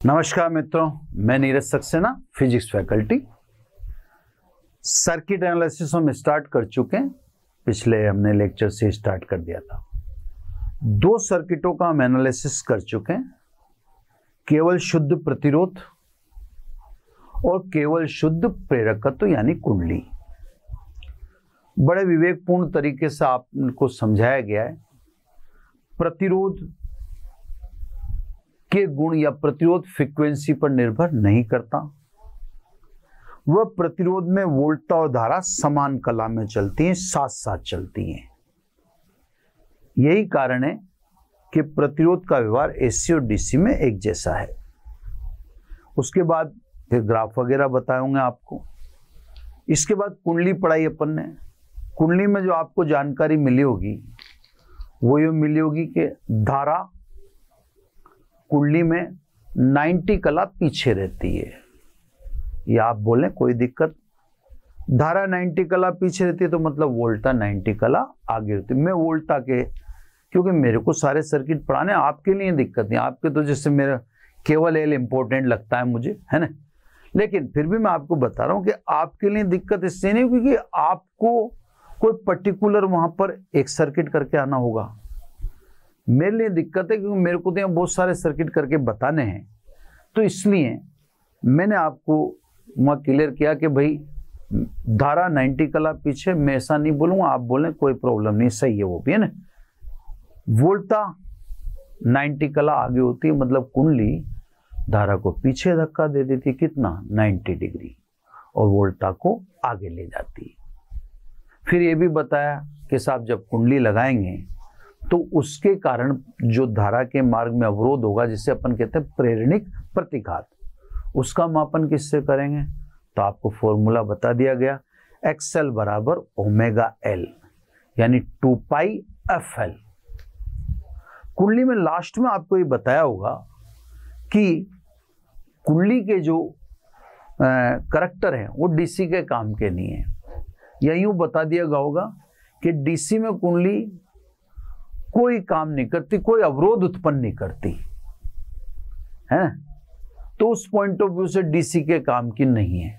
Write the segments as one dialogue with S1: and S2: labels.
S1: नमस्कार मित्रों, मैं Neeraj Saxena, physics faculty. Circuit analysis हम स्टार्ट कर चुके हैं। पिछले हमने लेक्चर से स्टार्ट कर दिया था। दो सर्किटों का हम एनालिसिस कर चुके हैं, केवल शुद्ध प्रतिरोध और केवल शुद्ध प्रेरकत्व यानी कुंडली। बड़े विवेकपूर्ण तरीके से आपको समझाया गया है। प्रतिरोध के गुण या प्रतिरोध फ्रीक्वेंसी पर निर्भर नहीं करता। वह प्रतिरोध में वोल्टता और धारा समान कला में चलती हैं, साथ साथ चलती हैं। यही कारण है कि प्रतिरोध का व्यवहार एसी और डीसी में एक जैसा है। उसके बाद फिर ग्राफ वगैरह बताऊंगा आपको। इसके बाद कुंडली पढ़ाई अपन ने। कुंडली में जो आपको जानकारी मिली होगी वो ये मिली होगी कि धारा कुंडली में 90 कला पीछे रहती है। या आप बोलें कोई दिक्कत, धारा 90 कला पीछे रहती है तो मतलब वोल्टा 90 कला आगे रहती है। मैं वोल्टा के, क्योंकि मेरे को सारे सर्किट पढ़ाने, आपके लिए दिक्कत नहीं। आपके तो जैसे मेरा केवल एल इंपॉर्टेंट लगता है मुझे, है ना। लेकिन फिर भी मैं आपको बता रहा हूं कि आपके लिए दिक्कत इससे नहीं, क्योंकि आपको कोई पर्टिकुलर वहां पर एक सर्किट करके आना होगा। मेरे लिए दिक्कत है क्योंकि मेरे को तो यहाँ बहुत सारे सर्किट करके बताने हैं, तो इसलिए मैंने आपको वहाँ क्लियर किया कि भाई धारा 90 कला पीछे। मैं ऐसा नहीं बोलूँगा, आप बोलें कोई प्रॉब्लम नहीं, सही है वो भी, है ना। वोल्टा 90 कला आगे होती है, मतलब कुंडली धारा को पीछे धक्का दे देती है, कितना 90 डिग्री, और वोल्टा को आगे ले जाती है। फिर ये भी बताया कि साहब जब कुंडली लगाएंगे तो उसके कारण जो धारा के मार्ग में अवरोध होगा, जिसे अपन कहते हैं प्रेरणिक प्रतिघात, उसका मापन किससे करेंगे? तो आपको फॉर्मूला बता दिया गया, XL बराबर ओमेगा एल यानी 2 पाई FL। कुंडली में लास्ट में आपको ये बताया होगा कि कुंडली के जो करैक्टर हैं वो डीसी के काम के नहीं है। या यूं बता दिया गया होगा कि डीसी में कुंडली कोई काम नहीं करती, कोई अवरोध उत्पन्न नहीं करती है। तो उस पॉइंट ऑफ व्यू से डीसी के काम की नहीं है।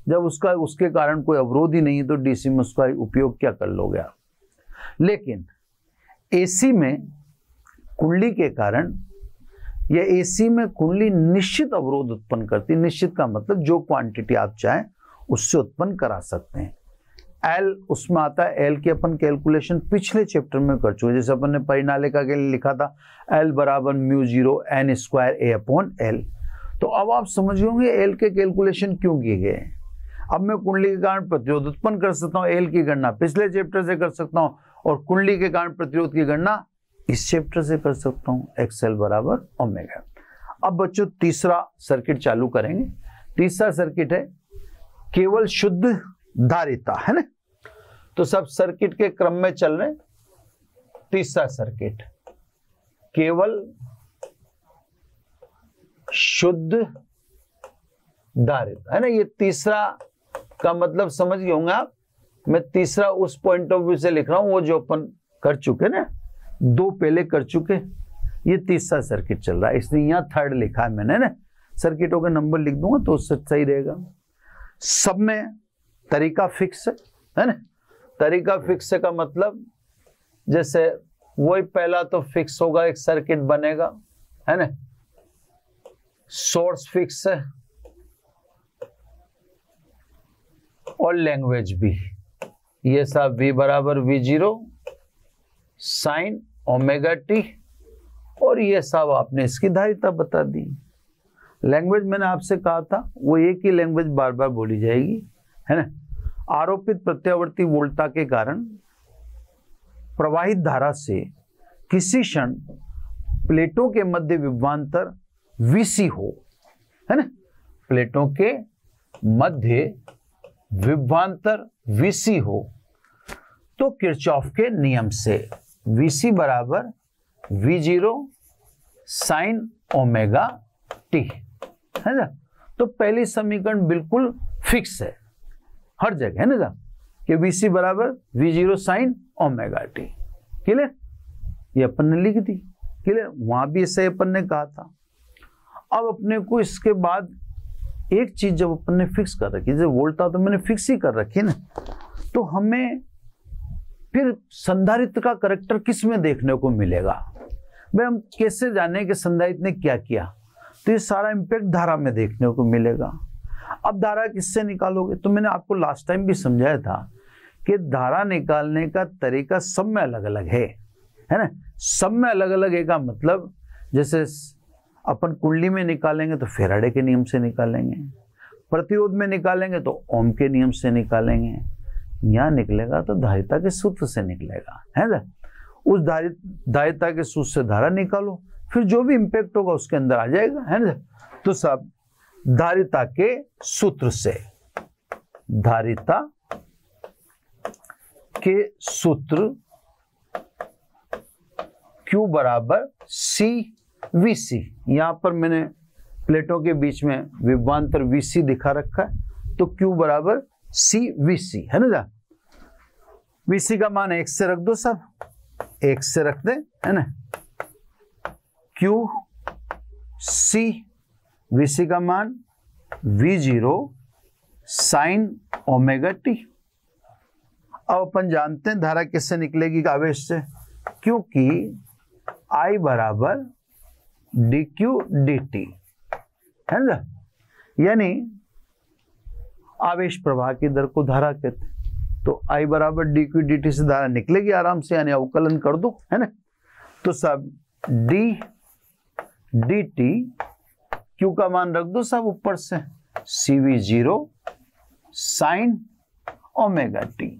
S1: जब उसके कारण कोई अवरोध ही नहीं है तो डीसी में उसका उपयोग क्या कर लोगे आप। लेकिन एसी में कुंडली के कारण, या एसी में कुंडली निश्चित अवरोध उत्पन्न करती। निश्चित का मतलब जो क्वांटिटी आप चाहें उससे उत्पन्न करा सकते हैं। एल उसमें आता है, एल की अपन कैलकुलेशन पिछले चैप्टर में कर चुके। जैसे अपन ने परिनालिका के लिए लिखा था एल बराबर μ0 n square a upon L. तो अब आप समझ होंगे एल के कैलकुलेशन क्यों किए गए हैं। अब मैं कुंडली के कारण प्रतिरोध उत्पन्न कर सकता हूँ, एल की गणना पिछले चैप्टर से कर सकता हूँ, और कुंडली के कारण प्रतिरोध की गणना इस चैप्टर से कर सकता हूँ, XL बराबर ओमेगा। अब बच्चों तीसरा सर्किट चालू करेंगे। तीसरा सर्किट है केवल शुद्ध धारिता, है ना। तो सब सर्किट के क्रम में चल रहे। तीसरा सर्किट केवल शुद्ध धारिता, है ना। ये तीसरा का मतलब समझ गए होंगे आप। मैं तीसरा उस पॉइंट ऑफ व्यू से लिख रहा हूं, वो जो अपन कर चुके ना, दो पहले कर चुके, ये तीसरा सर्किट चल रहा है, इसलिए यहां थर्ड लिखा है मैंने ना। सर्किटों के नंबर लिख दूंगा तो उससे सही रहेगा। सब में तरीका फिक्स है ना। तरीका फिक्स का मतलब जैसे वही पहला तो फिक्स होगा, एक सर्किट बनेगा, है ना। सोर्स फिक्स है और लैंग्वेज भी। ये सब V बराबर V0 साइन ओमेगा टी, और ये सब आपने इसकी धारिता बता दी। लैंग्वेज मैंने आपसे कहा था वो एक ही लैंग्वेज बार बार बोली जाएगी, है ना। आरोपित प्रत्यावर्ती वोल्टता के कारण प्रवाहित धारा से किसी क्षण प्लेटों के मध्य विभवांतर VC हो, है ना। प्लेटों के मध्य विभवांतर VC हो तो किरचॉफ के नियम से VC बराबर V0 साइन ओमेगा टी, है ना। तो पहली समीकरण बिल्कुल फिक्स है हर जगह, है ना, कि VC बराबर V0 sign omega T. Clear, ये अपन ने लिख दी। क्लियर, वहां भी ऐसे अपन ने कहा था। अब अपने को इसके बाद एक चीज जब अपन ने फिक्स कर रखी, जैसे वोल्टा तो मैंने फिक्स ही कर रखी है ना, तो हमें फिर संधारित्र का करैक्टर किस में देखने को मिलेगा? भाई हम कैसे जाने कि संधारित्र ने क्या किया? तो ये सारा इंपैक्ट धारा में देखने को मिलेगा। अब धारा किससे निकालोगे? तो मैंने आपको लास्ट टाइम भी समझाया था कि धारा निकालने का तरीका सब में अलग अलग है ना? सब में अलग अलग है का मतलब, जैसे अपन कुंडली में निकालेंगे तो फेराडे के नियम से निकालेंगे, प्रतिरोध में निकालेंगे तो ओम के नियम से निकालेंगे, यहाँ निकलेगा तो धारिता के सूत्र से निकलेगा, है ना? उस धारिता के सूत्र से धारा निकालो, फिर जो भी इंपैक्ट होगा उसके अंदर आ जाएगा, है ना? तो सब धारिता के सूत्र से, धारिता के सूत्र Q बराबर CVC, यहां पर मैंने प्लेटों के बीच में विभवांतर VC दिखा रखा है, तो Q बराबर CVC, है ना? VC का मान 1 से रख दो, सब 1 से रख दे, है ना? Q C, VC का मान V0 sin ओमेगा टी। अब अपन जानते हैं धारा किससे निकलेगी? आवेश से, क्योंकि I बराबर dq dt, है ना? यानी आवेश प्रवाह की दर को धारा कहते हैं। तो I बराबर dq dt से धारा निकलेगी आराम से, यानी अवकलन कर दो, है ना? तो सब d dt, q का मान रख दो सब ऊपर से, cv0 sin omega T.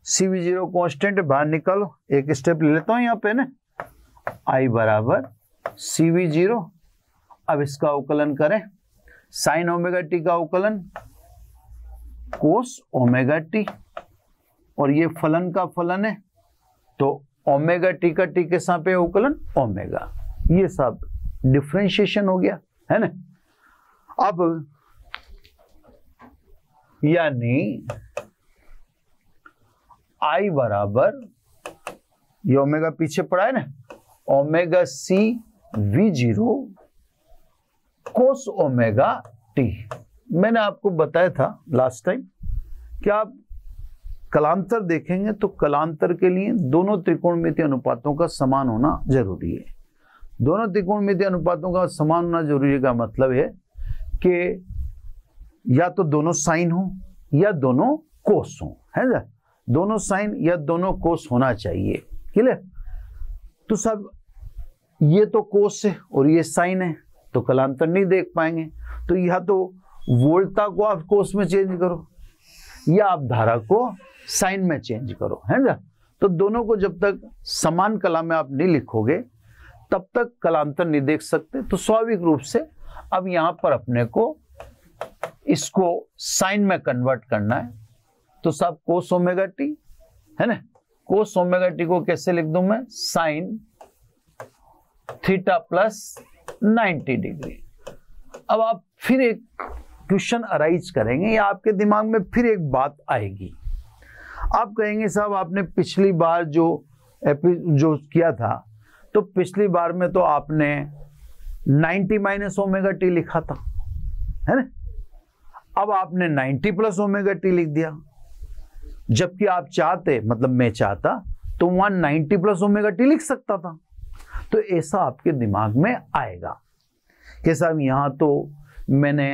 S1: cv0 constant, बाहर निकालो, एक स्टेप ले लेता हूं यहाँ पे ना, I बराबर cv0, अब इसका अवकलन करें, साइन ओमेगा टी का अवकलन कोस ओमेगा टी, और ये फलन का फलन है, तो ओमेगा टी का टी के साथ पे अवकलन ओमेगा, ये सब डिफरेंशिएशन हो गया, है ना? अब यानी I बराबर, ये ओमेगा पीछे पड़ा है ना, omega C V0 cos omega T. मैंने आपको बताया था लास्ट टाइम कि आप कलांतर देखेंगे तो कलांतर के लिए दोनों त्रिकोणमितीय अनुपातों का समान होना जरूरी है। दोनों त्रिकोणमितीय अनुपातों का समान होना जरूरी का मतलब है कि या तो दोनों साइन हो या दोनों कोस हो, है ना? दोनों साइन या दोनों कोस होना चाहिए, क्लियर? तो सब ये तो कोस है और ये साइन है, तो कलांतर नहीं देख पाएंगे। तो या तो वोल्टा को आप कोस में चेंज करो या आप धारा को साइन में चेंज करो, है ना? तो दोनों को जब तक समान कला में आप नहीं लिखोगे तब तक कलांतर नहीं देख सकते। तो स्वाभाविक रूप से अब यहां पर अपने को इसको साइन में कन्वर्ट करना है, तो सब कोस ओमेगा टी, है ना? कोस ओमेगा टी को कैसे लिख दूं मैं? Sine theta plus 90 degree. अब आप फिर एक क्वेश्चन अराइज करेंगे या आपके दिमाग में फिर एक बात आएगी। आप कहेंगे साहब आपने पिछली बार जो किया था, तो पिछली बार में तो आपने 90 माइनस ओमेगा टी लिखा था, है ना? अब आपने 90 प्लस ओमेगा टी लिख दिया, जबकि आप चाहते, मतलब मैं चाहता तो वहां 90 प्लस ओमेगा टी लिख सकता था। तो ऐसा आपके दिमाग में आएगा कि साहब यहां तो मैंने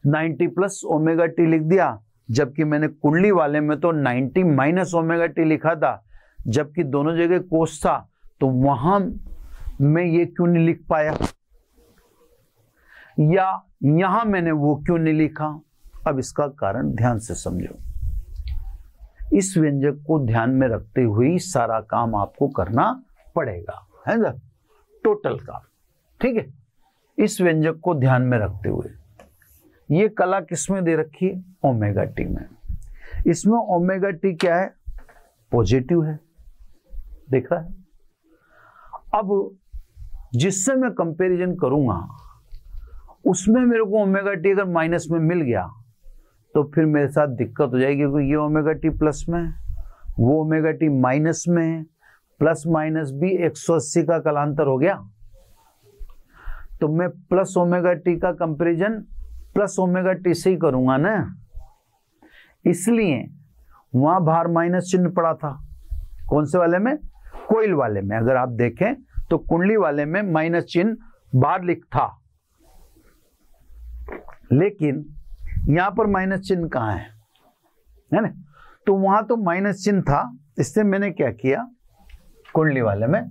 S1: 90 प्लस ओमेगा टी लिख दिया, जबकि मैंने कुंडली वाले में तो 90 माइनस ओमेगा टी लिखा था, जबकि दोनों जगह कोस था, तो वहां मैं ये क्यों नहीं लिख पाया, या यहां मैंने वो क्यों नहीं लिखा? अब इसका कारण ध्यान से समझो। इस व्यंजक को ध्यान में रखते हुए सारा काम आपको करना पड़ेगा, है ना? टोटल काम, ठीक है? इस व्यंजक को ध्यान में रखते हुए ये कला किसमें दे रखी है? ओमेगा टी में। इसमें ओमेगा टी क्या है? पॉजिटिव है, देख रहा है? अब जिससे मैं कंपैरिजन करूंगा उसमें मेरे को ओमेगा टी अगर माइनस में मिल गया तो फिर मेरे साथ दिक्कत हो जाएगी, क्योंकि ये ओमेगा टी प्लस में, वो ओमेगा टी माइनस में, प्लस माइनस भी 180 का कलांतर हो गया। तो मैं प्लस ओमेगा टी का कंपैरिजन प्लस ओमेगा टी से ही करूंगा ना, इसलिए वहां बाहर माइनस चिन्ह पड़ा था। कौन से वाले में? कोइल वाले में। अगर आप देखें तो कुंडली वाले में माइनस चिन्ह बाहर लिख था, लेकिन यहां पर माइनस चिन्ह कहां है ना? तो वहां तो माइनस चिन्ह था, इससे मैंने क्या किया, कुंडली वाले में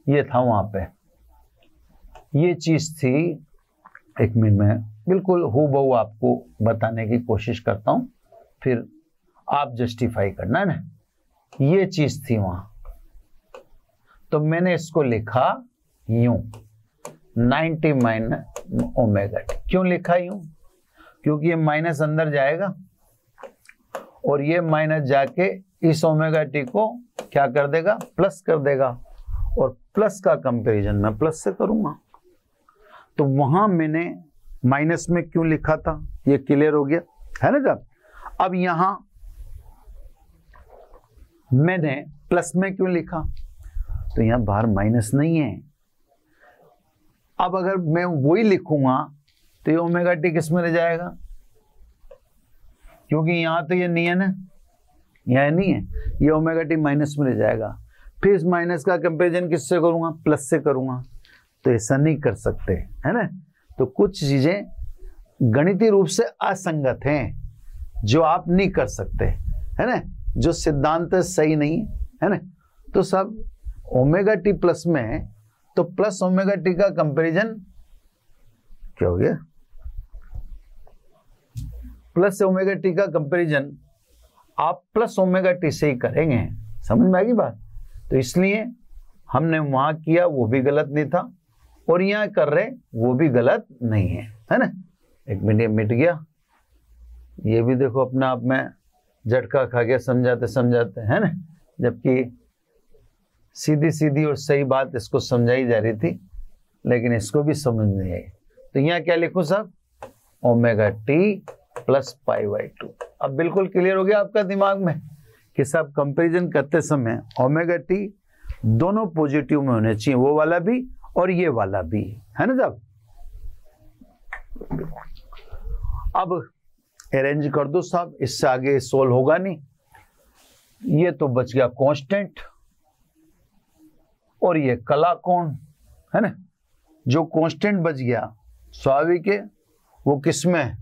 S1: ये था, वहां पे ये चीज थी। एक मिनट में बिल्कुल हूबहू आपको बताने की कोशिश करता हूं, फिर आप जस्टिफाई करना ना। ये चीज थी वहां, तो मैंने इसको लिखा यूं 90 माइनस ओमेगा टी। क्यों लिखा यूं? क्योंकि ये माइनस अंदर जाएगा और ये माइनस जाके इस ओमेगा टी को क्या कर देगा, प्लस कर देगा, और प्लस का कंपैरिजन मैं प्लस से करूंगा। तो वहां मैंने माइनस में क्यों लिखा था, ये क्लियर हो गया है ना साहब। अब यहां मैंने प्लस में क्यों लिखा, तो यहां बाहर माइनस नहीं है। अब अगर मैं वही लिखूंगा तो ये ओमेगा टी किस में रह जाएगा, क्योंकि यहां तो ये नहीं है ना, यह नहीं है, ये ओमेगा टी माइनस में रह जाएगा। फिर इस माइनस का कंपैरिजन किससे करूंगा, प्लस से करूंगा। तो ऐसा नहीं कर सकते है ना। तो कुछ चीजें गणितीय रूप से असंगत हैं जो आप नहीं कर सकते है ना, जो सिद्धांत सही नहीं है ना। तो सब ओमेगा टी प्लस में है, तो प्लस ओमेगा टी का कंपैरिजन क्या हो गया, प्लस ओमेगा टी का कंपैरिजन आप प्लस ओमेगा टी से ही करेंगे। समझ में आ गई बात। तो इसलिए हमने वहां किया वो भी गलत नहीं था, और यहां कर रहे वो भी गलत नहीं है ना। एक मिनट मिट गया, ये भी देखो अपने आप में झटका खा गया समझाते समझाते है ना, जबकि सीधी सीधी और सही बात इसको समझाई जा रही थी, लेकिन इसको भी समझ नहीं आई। तो यहाँ क्या लिखूं साहब, omega T plus pi by 2। अब बिल्कुल क्लियर हो गया आपका दिमाग में कि साहब कंपैरिजन करते समय ओमेगा टी दोनों पॉजिटिव में होने चाहिए, वो वाला भी और ये वाला भी, है ना साहब। अब अरेंज कर दो साहब, इससे आगे सोल्व होगा नहीं। ये तो बच गया कांस्टेंट, और ये कला कोण है ना। जो कांस्टेंट बच गया स्वाभाविक है वो किसमें,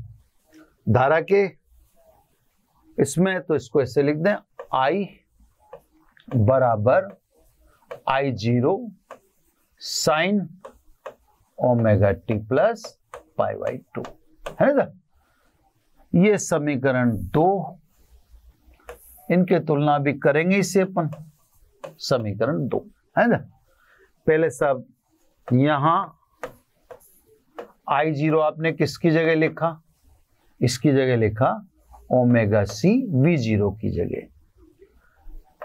S1: धारा के इसमें। तो इसको ऐसे लिख दें, I बराबर I0 sine omega T plus pi by 2 है ना। ये समीकरण 2, इनके तुलना भी करेंगे इससे अपन, समीकरण 2 है ना। पहले सब यहां I0 आपने किसकी जगह लिखा, इसकी जगह लिखा ओमेगा सी V0 की जगह,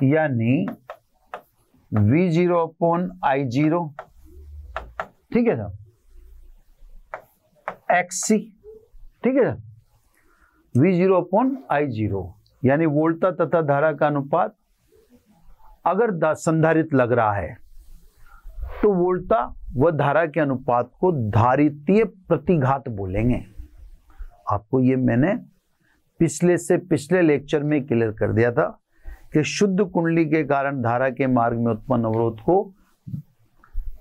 S1: यानी V0 अपॉन I0, ठीक है साहब, XC, ठीक है साहब, V0 अपॉन I0, यानी वोल्टता तथा धारा का अनुपात। अगर संधारित्र लग रहा है तो वोल्टता व धारा के अनुपात को धारितीय प्रतिघात बोलेंगे। आपको ये मैंने पिछले लेक्चर में क्लियर कर दिया था कि शुद्ध कुंडली के कारण धारा के मार्ग में उत्पन्न अवरोध को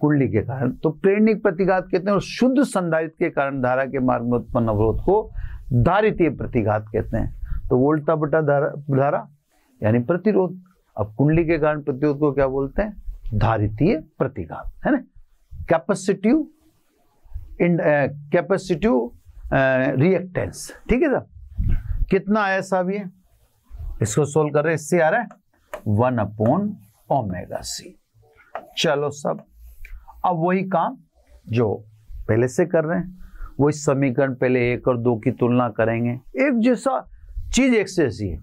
S1: कुंडली के कारण तो प्रेरणिक प्रतिघात कहते हैं, और शुद्ध संधारित्र के कारण धारा के मार्ग में उत्पन्न अवरोध को धारितीय प्रतिघात कहते हैं। तो वोल्टता बटा धारा यानी प्रतिरोध। अब कुंडली के कारण प्रतिरोध को क्या बोलते हैं, धारितीय प्रतिघात है ना। कैपेसिटिव रिएक्टेंस, ठीक है साहब। कितना आया साहब, ये इसको सोल्व कर रहे हैं, इससे आ रहा है 1 अपॉन ओमेगा सी। चलो सब, अब वही काम जो पहले से कर रहे हैं, वही समीकरण पहले 1 और 2 की तुलना करेंगे। एक जैसा चीज एक से ऐसी है,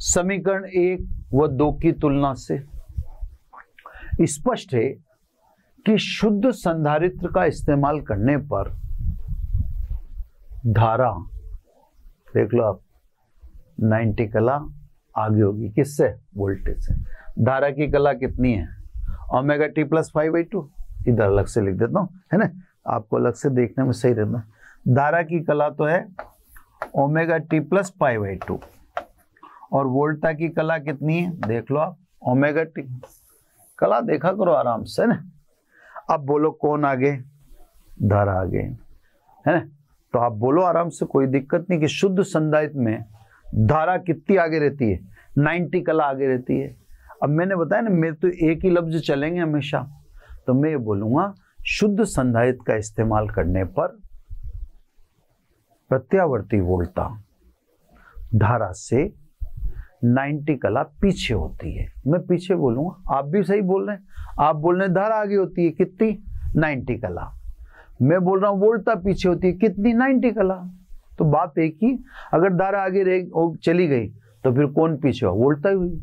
S1: समीकरण 1 व 2 की तुलना से स्पष्ट है कि शुद्ध संधारित्र का इस्तेमाल करने पर धारा, देख लो आप, 90 कला आगे होगी, किससे, वोल्टेज से। धारा की कला कितनी है, ओमेगा टी प्लस 5/2, इधर अलग से लिख देता हूं है ना। आपको अलग से देखने में सही रहता है। धारा की कला तो है omega T plus pi by 2, और वोल्टा की कला कितनी है देख लो आप, ओमेगा टी। कला देखा करो आराम से ना। अब बोलो कौन आगे, धारा आगे है ना, तो आप बोलो आराम से, कोई दिक्कत नहीं कि शुद्ध संधारित्र में धारा कितनी आगे रहती है, 90 कला आगे रहती है। अब मैंने बताया ना, मेरे तो एक ही लफ्ज चलेंगे हमेशा, तो मैं ये बोलूंगा शुद्ध संधारित्र का इस्तेमाल करने पर प्रत्यावर्ती वोल्टा धारा से 90 कला पीछे होती है। मैं पीछे बोलूंगा, आप भी सही बोल रहे हैं, आप बोल रहे हैं धारा आगे होती है कितनी, 90 कला। मैं बोल रहा हूं वोल्टा पीछे होती है कितनी, 90 कला। तो बात एक ही, अगर धारा आगे चली गई तो फिर कौन पीछे हुआ, वोल्टा ही हुई।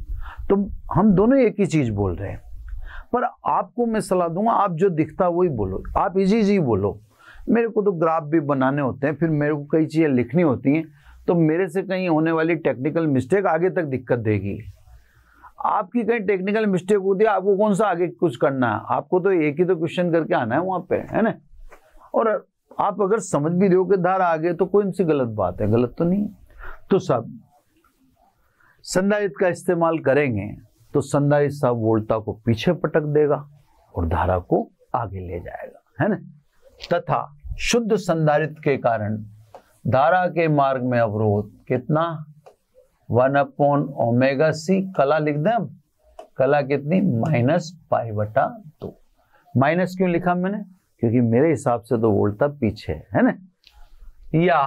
S1: तो हम दोनों एक ही चीज बोल रहे हैं, पर आपको मैं सलाह दूंगा आप जो दिखता वही बोलो, आप इजी बोलो। मेरे को तो ग्राफ भी बनाने होते हैं, फिर मेरे को कई चीजें लिखनी होती हैं, तो मेरे से कहीं होने वाली टेक्निकल मिस्टेक आगे तक दिक्कत देगी। आपकी कहीं टेक्निकल मिस्टेक होती है, आपको कौन सा आगे कुछ करना है, आपको तो एक ही तो क्वेश्चन करके आना है वहां पे, है ना। और आप अगर समझ भी रहे हो कि धारा आगे, तो कौन सी गलत बात है, गलत तो नहीं। तो सब संधारित्र का इस्तेमाल करेंगे तो संधारित्र साहब वोल्टा को पीछे पटक देगा और धारा को आगे ले जाएगा, है ना। तथा शुद्ध संधारित्र के कारण धारा के मार्ग में अवरोध कितना, 1/ओमेगा c, कला लिख दें अब, कला कितनी, -π/2। माइनस क्यों लिखा मैंने, क्योंकि मेरे हिसाब से तो वोल्टा पीछे है ना। या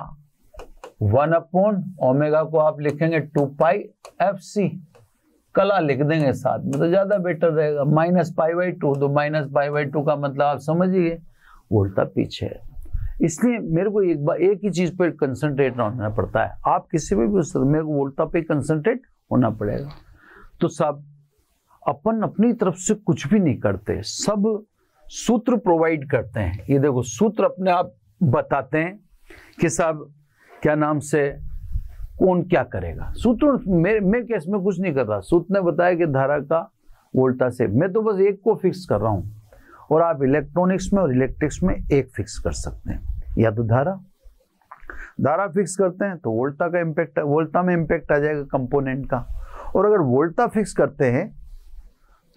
S1: 1/ओमेगा को आप लिखेंगे 2πfc, कला लिख देंगे साथ में तो ज्यादा बेटर रहेगा, -π/2। तो -π/2 का मतलब आप समझिए वोल्टा पीछे है। इसलिए मेरे को एक ही चीज पर कंसंट्रेट होना पड़ता है। आप किसी पे भी मेरे को वोल्टा पे कंसंट्रेट होना पड़ेगा। तो सब अपन अपनी तरफ से कुछ भी नहीं करते, सब सूत्र प्रोवाइड करते हैं। ये देखो सूत्र अपने आप बताते हैं कि साहब क्या नाम से कौन क्या करेगा। सूत्र मैं केस में कुछ नहीं कर रहा, सूत्र ने बताया कि धारा का वोल्टा से, मैं तो बस एक को फिक्स कर रहा हूं, और आप इलेक्ट्रॉनिक्स में और इलेक्ट्रिक्स में एक फिक्स कर सकते हैं। या तो धारा फिक्स करते हैं तो वोल्टा का इम्पैक्ट, वोल्टा में इम्पैक्ट आ जाएगा कंपोनेंट का, और अगर वोल्टा फिक्स करते हैं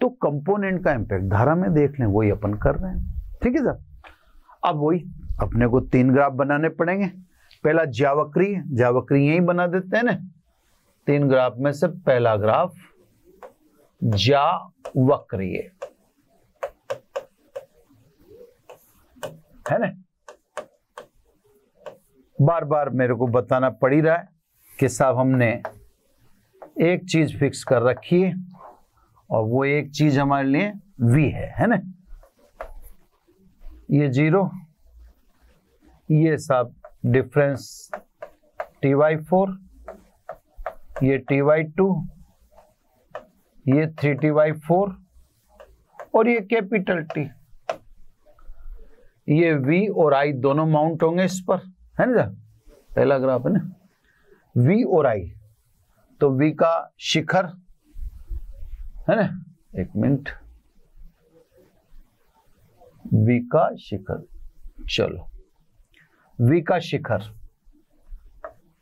S1: तो कंपोनेंट का इम्पैक्ट धारा में देख लें, वही अपन कर रहे हैं। ठीक है सर। अब वही अपने को 3 ग्राफ बनाने पड़ेंगे। पहला ज्यावक्री यही बना देते हैं ना। 3 ग्राफ में से पहला ग्राफ ज्यावक्रीय है ना। बार बार मेरे को बताना पड़ ही रहा है कि साहब हमने एक चीज फिक्स कर रखी है, और वो एक चीज हमारे लिए v है ना। ये 0, ये साहब डिफरेंस t/4, ये t/2, ये 3t/4, और ये कैपिटल T। ये v और i दोनों माउंट होंगे इस पर, है ना। पहला ग्राफ है ना, v और i, तो v का शिखर है ना, एक मिनट, v का शिखर, चलो v का शिखर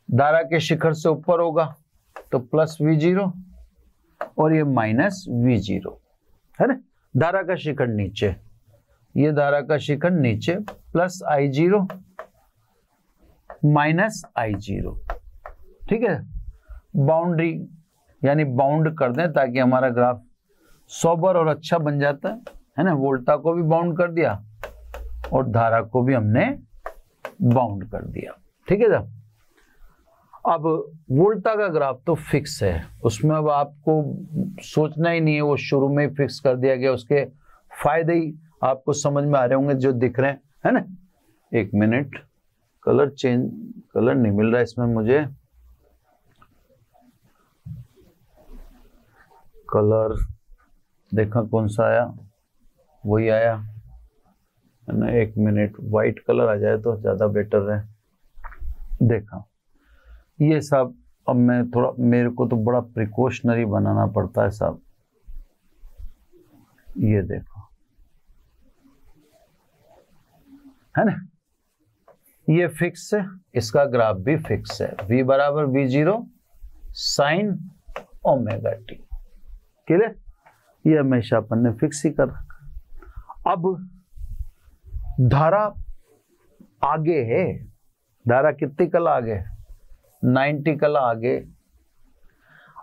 S1: धारा के शिखर से ऊपर होगा तो +v0, और ये -v0 है ना। धारा का शिखर नीचे, ये धारा का शिखर नीचे, +I0 -I0। ठीक है, बाउंड्री यानी बाउंड कर दें ताकि हमारा ग्राफ सोबर और अच्छा बन जाता है ना। वोल्टा को भी बाउंड कर दिया और धारा को भी हमने बाउंड कर दिया। ठीक है सर। अब वोल्टा का ग्राफ तो फिक्स है, उसमें अब आपको सोचना ही नहीं है, वो शुरू में ही फिक्स कर दिया गया। उसके फायदे ही आपको समझ में आ रहे होंगे जो दिख रहे हैं, है ना। एक मिनट, कलर चेंज, कलर नहीं मिल रहा इसमें मुझे, कलर देखा कौन सा आया, वही आया है ना। एक मिनट, व्हाइट कलर आ जाए तो ज्यादा बेटर रहे। देखा ये सब, अब मैं थोड़ा, मेरे को तो बड़ा प्रिकॉशनरी बनाना पड़ता है साहब। ये देखो है ना, ये फिक्स है, इसका ग्राफ भी फिक्स है, v बराबर v0 sign omega T. Clear, ये हमेशा अपन ने फिक्स ही कर रखा। अब धारा आगे है, धारा कितनी कला आगे, 90 कला आगे।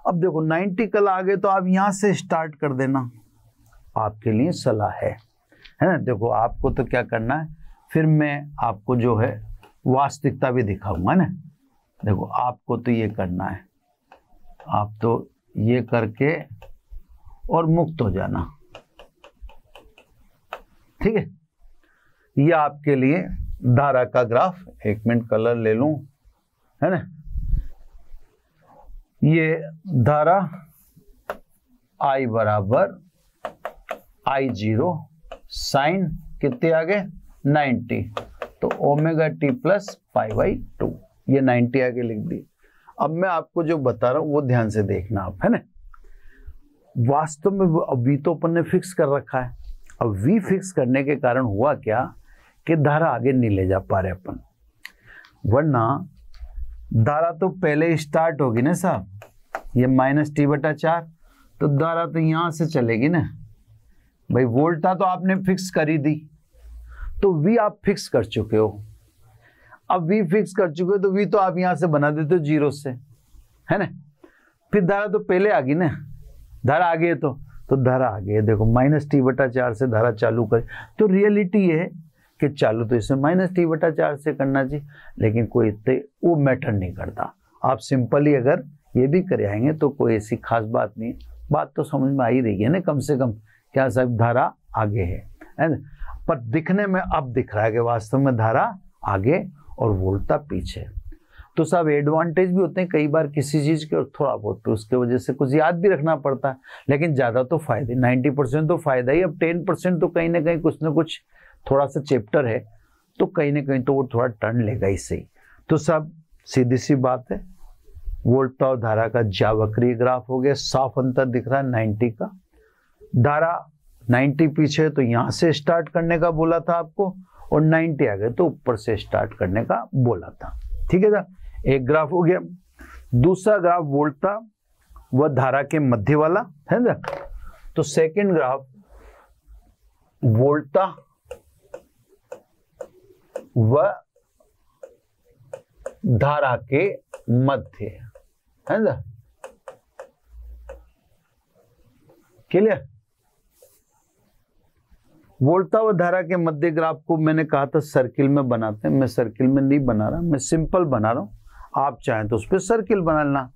S1: अब देखो 90 कला आगे तो आप यहां से स्टार्ट कर देना, आपके लिए सलाह है ना। देखो आपको तो क्या करना है, फिर मैं आपको जो है वास्तविकता भी दिखाऊंगा ना। देखो आपको तो ये करना है, आप तो ये करके और मुक्त हो जाना, ठीक है। ये आपके लिए धारा का ग्राफ, एक मिनट कलर ले लूं, है ना। ये धारा I बराबर I0 साइन कितने आगे 90, तो ओमेगा टी प्लस π/2, ये 90 आगे लिख दी। अब मैं आपको जो बता रहा हूं वो ध्यान से देखना आप, है ना। वास्तव में v तो अपन ने फिक्स कर रखा है। अब v फिक्स करने के कारण हुआ क्या कि धारा आगे नहीं ले जा पा रहे अपन, वरना धारा तो पहले ही स्टार्ट होगी ना साहब, ये -t/4, तो धारा तो यहां से चलेगी ना भाई। वोल्टा तो आपने फिक्स कर ही दी, तो v आप फिक्स कर चुके हो। अब v फिक्स कर चुके हो तो v तो आप यहां से बना देते हो 0 से, है ना। फिर धारा तो पहले आ गई ना, धारा आगे है तो धारा आगे है। देखो -t/4 से धारा चालू कर, तो रियलिटी ये है कि चालू तो इसे -t/4 से करना चाहिए, लेकिन कोई इतने वो मैटर नहीं करता। आप सिंपली अगर ये भी कर आएंगे तो कोई ऐसी खास बात नहीं, बात तो समझ में आ ही रही है ना कम से कम, क्या साहब धारा आगे है ना। पर दिखने में अब दिख रहा है कि वास्तव में धारा आगे और वोल्टा पीछे। तो साहब एडवांटेज भी होते हैं कई बार किसी चीज के, और थोड़ा बहुत तो उसके वजह से कुछ याद भी रखना पड़ता है, लेकिन ज्यादा तो फायदे, 90% तो फायदा ही। अब 10% तो कहीं ना कहीं कुछ ना कुछ थोड़ा सा चैप्टर है, तो कहीं ना कहीं तो वो थोड़ा टर्न लेगा इससे ही। तो सब सीधी सी बात है, वोल्टा और धारा का ज्यावक्रीय ग्राफ हो गया, साफ अंतर दिख रहा है 90 का। धारा 90 पीछे तो यहां से स्टार्ट करने का बोला था आपको, और 90 आ गए तो ऊपर से स्टार्ट करने का बोला था, ठीक है ना। एक ग्राफ हो गया। दूसरा ग्राफ वोल्टा व धारा के मध्य वाला, है ना। तो सेकंड ग्राफ वोल्टा व धारा के मध्य, है ना। क्लियर। वोल्टा व धारा के मध्य ग्राफ को मैंने कहा था सर्किल में बनाते हैं, मैं सर्किल में नहीं बना रहा, मैं सिंपल बना रहा हूं। आप चाहें तो उस पर सर्किल बना लेना,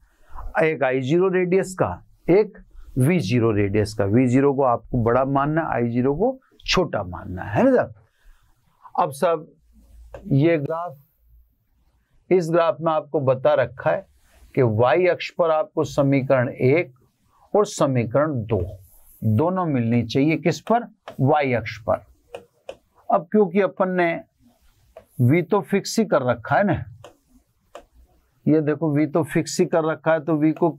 S1: एक I0 रेडियस का, एक V0 रेडियस का। V0 को आपको बड़ा मानना है, I0 को छोटा मानना है ना साहब। अब सब ये ग्राफ, इस ग्राफ में आपको बता रखा है कि y अक्ष पर आपको समीकरण 1 और समीकरण 2 दोनों मिलनी चाहिए, किस पर, y अक्ष पर। अब क्योंकि अपन ने v तो फिक्स ही कर रखा है ना, ये देखो v तो फिक्स ही कर रखा है, तो v को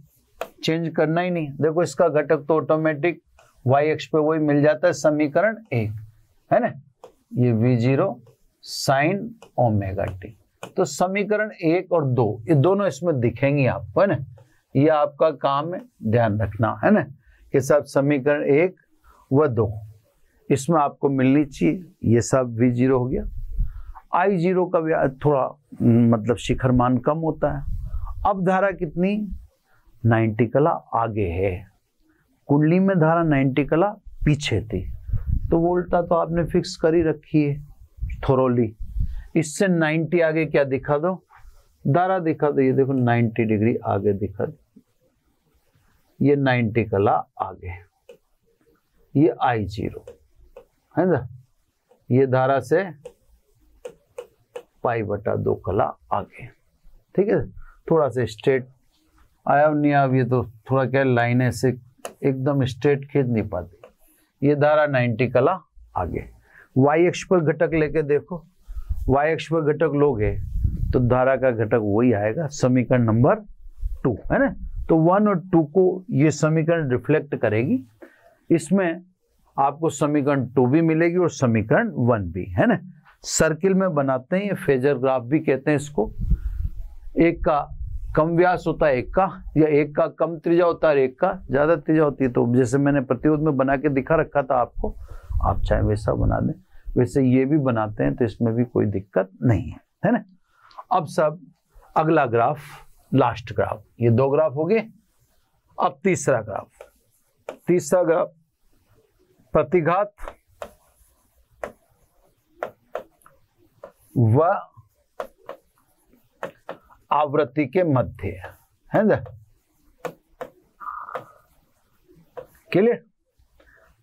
S1: चेंज करना ही नहीं। देखो इसका घटक तो ऑटोमेटिक y अक्ष पे वही मिल जाता है, समीकरण 1, है ना। ये v0 साइन ओमेगा टी, तो समीकरण 1 और 2 ये दोनों इसमें दिखेंगे आपको, है ना। ये आपका काम है, ध्यान रखना, है ना, कि सब समीकरण 1 व 2 इसमें आपको मिलनी चाहिए। ये सब v0 हो गया। I0 का भी थोड़ा मतलब शिखर मान कम होता है। अब धारा कितनी, 90 कला आगे है, कुंडली में धारा 90 कला पीछे थी, तो वोल्टा तो आपने फिक्स कर ही रखी है थोरोली। इससे 90 आगे क्या दिखा दो, धारा दिखा दो। ये देखो 90 डिग्री आगे दिखा दो, ये 90 कला आगे, ये I0 है ना। ये धारा से π/2 कला आगे, ठीक है। थोड़ा सा स्ट्रेट आया नहीं, अब ये तो थोड़ा क्या लाइन ऐसे एकदम स्ट्रेट खींच नहीं पाती। ये धारा 90 कला आगे। y अक्ष पर घटक लेके देखो, y अक्ष पर घटक लोगे तो धारा का घटक वही आएगा, समीकरण नंबर 2, है ना। तो 1 और 2 को ये समीकरण रिफ्लेक्ट करेगी, इसमें आपको समीकरण 2 भी मिलेगी और समीकरण 1 भी, है ना। सर्किल में बनाते हैं, ये फेजर ग्राफ भी कहते हैं इसको। एक का कम व्यास होता है एक का, या एक का कम त्रिज्या होता है एक का ज्यादा त्रिज्या होती है। तो जैसे मैंने प्रतिरोध में बना के दिखा रखा था आपको, आप चाहे वैसा बना दें, वैसे ये भी बनाते हैं, तो इसमें भी कोई दिक्कत नहीं है ना। अब सब अगला ग्राफ, लास्ट ग्राफ, ये 2 ग्राफ हो गए। अब तीसरा ग्राफ प्रतिघात व आवृत्ति के मध्य है ना, क्लियर।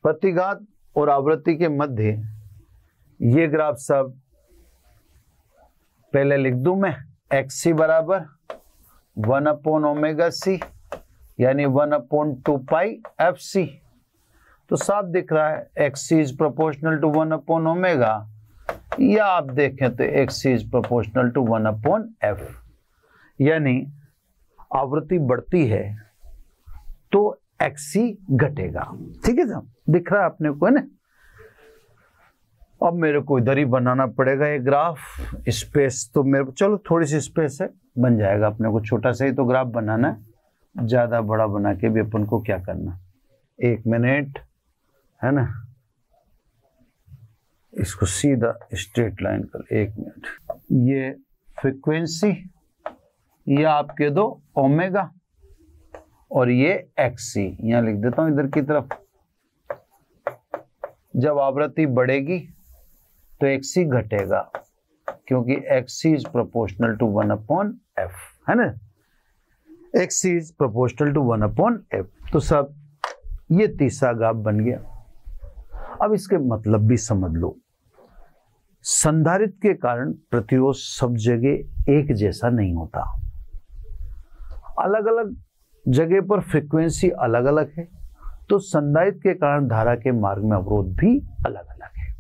S1: प्रतिघात और आवृत्ति के मध्य, ये ग्राफ सब पहले लिख दूं मैं। XC बराबर 1/ω/c यानी 1/2π FC। तो साफ दिख रहा है XC इज प्रोपोर्शनल टू 1/ω, या आप देखें तो XC is proportional to 1/f। यानी आवृत्ति बढ़ती है तो XC घटेगा। ठीक है साहब, दिख रहा है अपने को, है ना। अब मेरे को इधर ही बनाना पड़ेगा ये ग्राफ। स्पेस तो मेरे, चलो थोड़ी सी स्पेस है, बन जाएगा अपने को। छोटा सा ही तो ग्राफ बनाना है, ज्यादा बड़ा बना के भी अपन को क्या करना। 1 मिनट, है ना, इसको सीधा स्ट्रेट लाइन कर। 1 मिनट, ये फ्रीक्वेंसी, ये आपके दो ओमेगा, और ये XC यहां लिख देता हूं इधर की तरफ। जब आवृत्ति बढ़ेगी तो XC घटेगा, क्योंकि XC is proportional to 1/f, है ना। XC is proportional to 1/f। तो सब ये तीसरा ग्राफ बन गया। अब इसके मतलब भी समझ लो। संधारित्र के कारण प्रतिरोध सब जगह एक जैसा नहीं होता, अलग अलग जगह पर फ्रीक्वेंसी अलग अलग है। तो संधारित्र के कारण धारा के मार्ग में अवरोध भी अलग अलग है।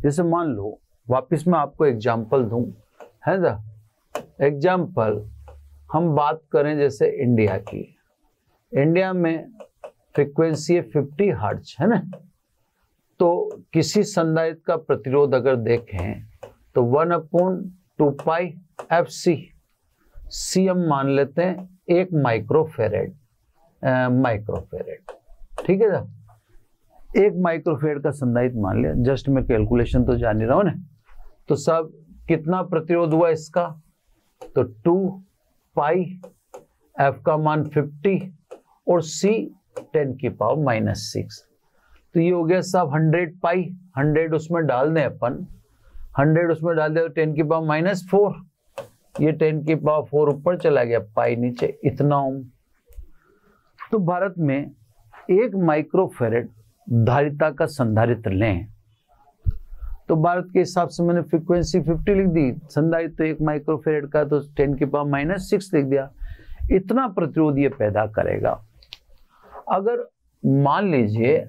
S1: जैसे मान लो, वापस मैं आपको एग्जाम्पल दूं, है ना। एग्जाम्पल हम बात करें जैसे इंडिया की। इंडिया में फ्रीक्वेंसी है 50 हर्ट्ज, है ना। तो किसी संधारित्र का प्रतिरोध अगर देखें तो 1/2π FC, C हम मान लेते हैं 1 माइक्रोफेरेड, ठीक है ना। 1 माइक्रोफेरेड का संधारित्र मान लिया, जस्ट मैं कैलकुलेशन तो जान ही रहा हूं ना। तो सब कितना प्रतिरोध हुआ इसका, तो 2π, F का मान 50 और C 10⁻⁻⁶। तो ये हो गया सब 100π। 100 उसमें डाल दें अपन, 100 उसमें डाल दे तो 10⁻⁻4, ये 10⁻4 ऊपर चला गया, पाई नीचे, इतना ओम। तो भारत में 1 माइक्रोफेरेड धारिता का संधारित्र लें तो भारत के हिसाब से मैंने फ्रीक्वेंसी 50 लिख दी, संधारित्र तो 1 माइक्रोफेरेड का तो 10⁻⁻6 लिख दिया। इतना प्रतिरोध ये पैदा करेगा। अगर मान लीजिए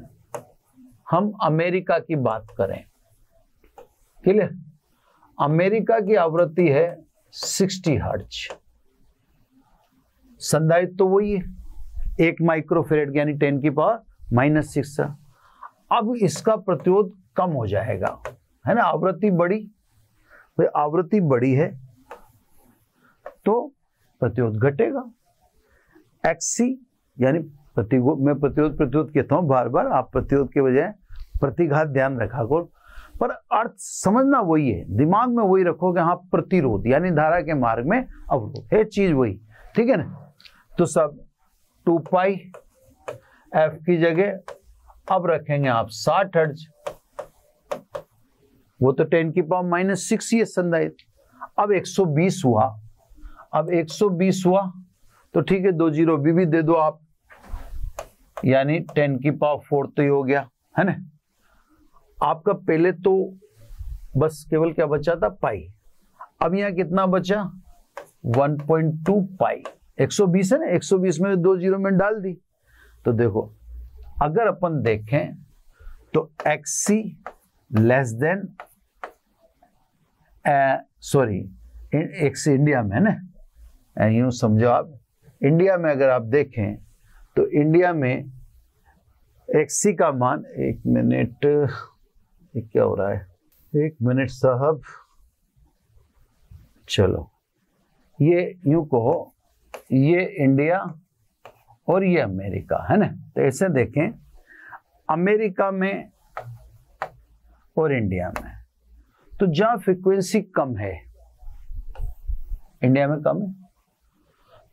S1: हम अमेरिका की बात करें, क्लियर, अमेरिका की आवृत्ति है 60 हर्ट्ज, संधारित्र तो वही है 1 माइक्रोफेरेड यानी 10⁻⁻6। अब इसका प्रतिरोध कम हो जाएगा, है ना। आवृत्ति बढ़ी, भाई आवृत्ति बढ़ी है तो प्रतिरोध घटेगा। XC यानी मैं प्रतिरोध कहता हूं बार बार, आप प्रतिरोध के बजाय प्रतिघात ध्यान रखा करो, पर अर्थ समझना वही है, दिमाग में वही रखो कि हाँ प्रतिरोध यानी धारा के मार्ग में अवरोध है, चीज वही, ठीक है ना। तो सब 2π F की जगह अब रखेंगे आप 60 हर्ट्ज, वो तो 10⁻⁻6 ही है संधारित्र। अब 120 हुआ, अब 120 हुआ तो ठीक है, 2 जीरो भी दे दो आप, यानी 10⁻4 तो ही हो गया, है ना। आपका पहले तो बस केवल क्या बचा था, पाई। अब यहां कितना बचा, 1.2π। 120 है ना, 120 में 2 जीरो में डाल दी। तो देखो अगर अपन देखें तो XC less than, sorry XC India में है ना, यूं समझो आप, इंडिया में अगर आप देखें तो इंडिया में XC का मान, 1 मिनट, ये क्या हो रहा है, एक मिनट साहब, चलो ये यूं कहो, ये इंडिया और ये अमेरिका है ना। तो ऐसे देखें, अमेरिका में और इंडिया में, तो जहां फ्रीक्वेंसी कम है, इंडिया में कम है,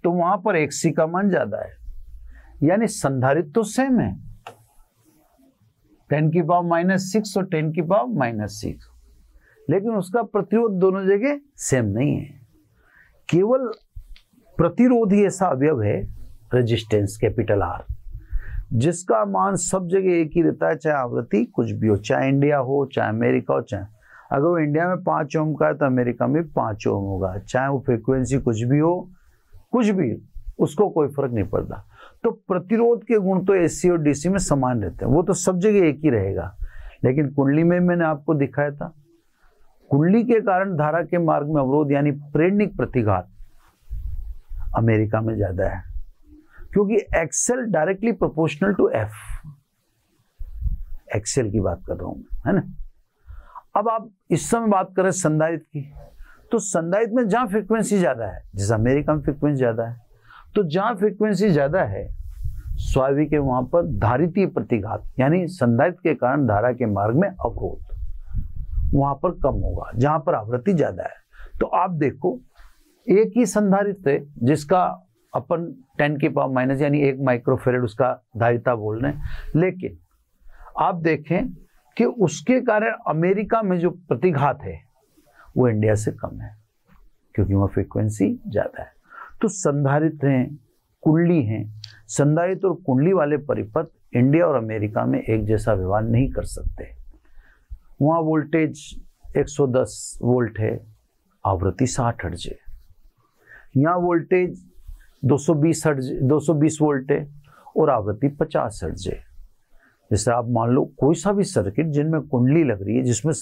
S1: तो वहां पर एक्सी का मान ज्यादा है, यानी संधारित्र तो सेम है, 10⁻⁻⁶ और 10⁻⁻⁶, लेकिन उसका प्रतिरोध दोनों जगह सेम नहीं है। केवल प्रतिरोध ही ऐसा अवयव है, रेजिस्टेंस कैपिटल R, जिसका मान सब जगह एक ही रहता है, चाहे आवृत्ति कुछ भी हो, चाहे इंडिया हो चाहे अमेरिका हो। चाहे अगर वो इंडिया में 5 ओम का है तो अमेरिका में 5 ओम होगा, चाहे वो फ्रीक्वेंसी कुछ भी हो, कुछ भी, उसको कोई फर्क नहीं पड़ता। तो प्रतिरोध के गुण तो एसी और डीसी में समान रहते हैं, वो तो सब जगह एक ही रहेगा। लेकिन कुंडली में मैंने आपको दिखाया था, कुंडली के कारण धारा के मार्ग में अवरोध यानी प्रेरणिक प्रतिघात अमेरिका में ज्यादा है, क्योंकि XL directly proportional to F, XL की बात कर रहा हूं है ना। अब आप इस समय बात करें संधारित्र की, तो संधारित्र में जहां फ्रीक्वेंसी ज्यादा है, जैसे अमेरिका में फ्रीक्वेंसी ज्यादा है, तो जहां फ्रीक्वेंसी ज्यादा है स्वाभाविक है वहां पर धारितीय प्रतिघात यानी संधारित्र के कारण धारा के मार्ग में अवरोध वहां पर कम होगा, जहां पर आवृत्ति ज्यादा है। तो आप देखो, एक ही संधारित्र है जिसका अपन 10⁻⁻, यानी 1 माइक्रोफेरेड उसका धारिता बोल रहे हैं, लेकिन आप देखें कि उसके कारण अमेरिका में जो प्रतिघात है वो इंडिया से कम है, क्योंकि वहां फ्रीक्वेंसी ज्यादा है। तो संधारित्र हैं, कुंडली हैं, संधारित्र और कुंडली वाले परिपथ इंडिया और अमेरिका में एक जैसा व्यवहार नहीं कर सकते। वहां वोल्टेज 110 वोल्ट है, आवृत्ति 60 हर्ट्ज है, यहाँ वोल्टेज 220 वोल्ट है और आवृत्ति 50 हर्ट्ज है। जैसे आप मान लो कोई सा भी सर्किट जिनमें कुंडली लग रही है, जिसमें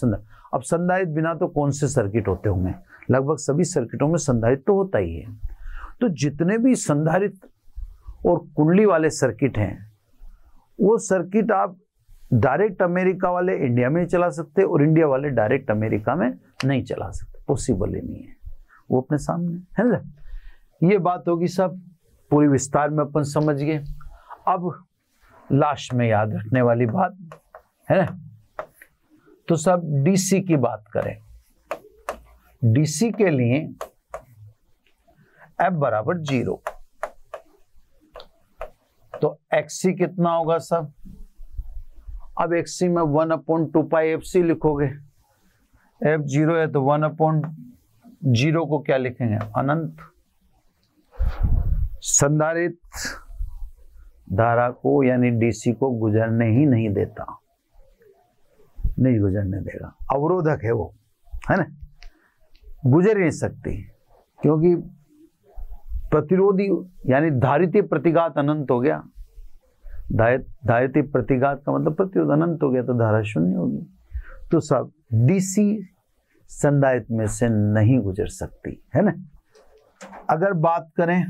S1: अब संधारित्र बिना तो कौन से सर्किट होते होंगे, लगभग सभी सर्किटों में संधारित्र तो होता ही है। तो जितने भी संधारित्र और कुंडली वाले सर्किट हैं, वो सर्किट आप डायरेक्ट अमेरिका वाले इंडिया में चला सकते और इंडिया वाले डायरेक्ट अमेरिका में नहीं चला सकते, पॉसिबल ही नहीं है, वो अपने सामने है ना। ये बात होगी सब, पूरी विस्तार में अपन समझ गए। अब लास्ट में याद रखने वाली बात है ना, तो सब डीसी की बात करें। डीसी के लिए F बराबर 0, तो XC कितना होगा सब, अब XC में 1/2πfc लिखोगे, F 0 है तो 1/0 को क्या लिखेंगे, अनंत। संधारित्र धारा को यानी डीसी को गुजरने ही नहीं देता, नहीं गुजरने देगा, अवरोधक है वो, है ना, गुजर नहीं सकती, क्योंकि प्रतिरोधी यानी धारितीय प्रतिघात अनंत हो गया। धारितीय प्रतिघात का मतलब प्रतिरोध अनंत हो गया, तो धारा शून्य होगी। तो सब डीसी संधारित्र में से नहीं गुजर सकती, है ना। अगर बात करें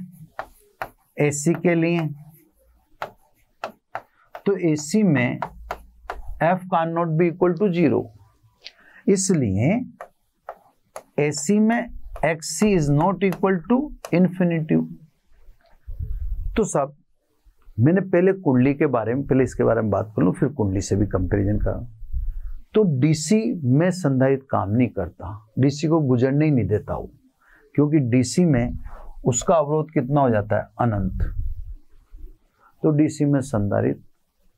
S1: एसी के लिए, तो एसी में F का नॉट बी इक्वल टू 0, इसलिए एसी में XC is not equal to infinity. तो सब मैंने पहले कुंडली के बारे में, पहले इसके बारे में बात कर लूं, फिर कुंडली से भी कंपैरिजन करूं। तो डीसी में संधारित्र काम नहीं करता, डीसी को गुजरने ही नहीं देता हूं, क्योंकि डीसी में उसका अवरोध कितना हो जाता है, अनंत। तो डीसी में संधारित्र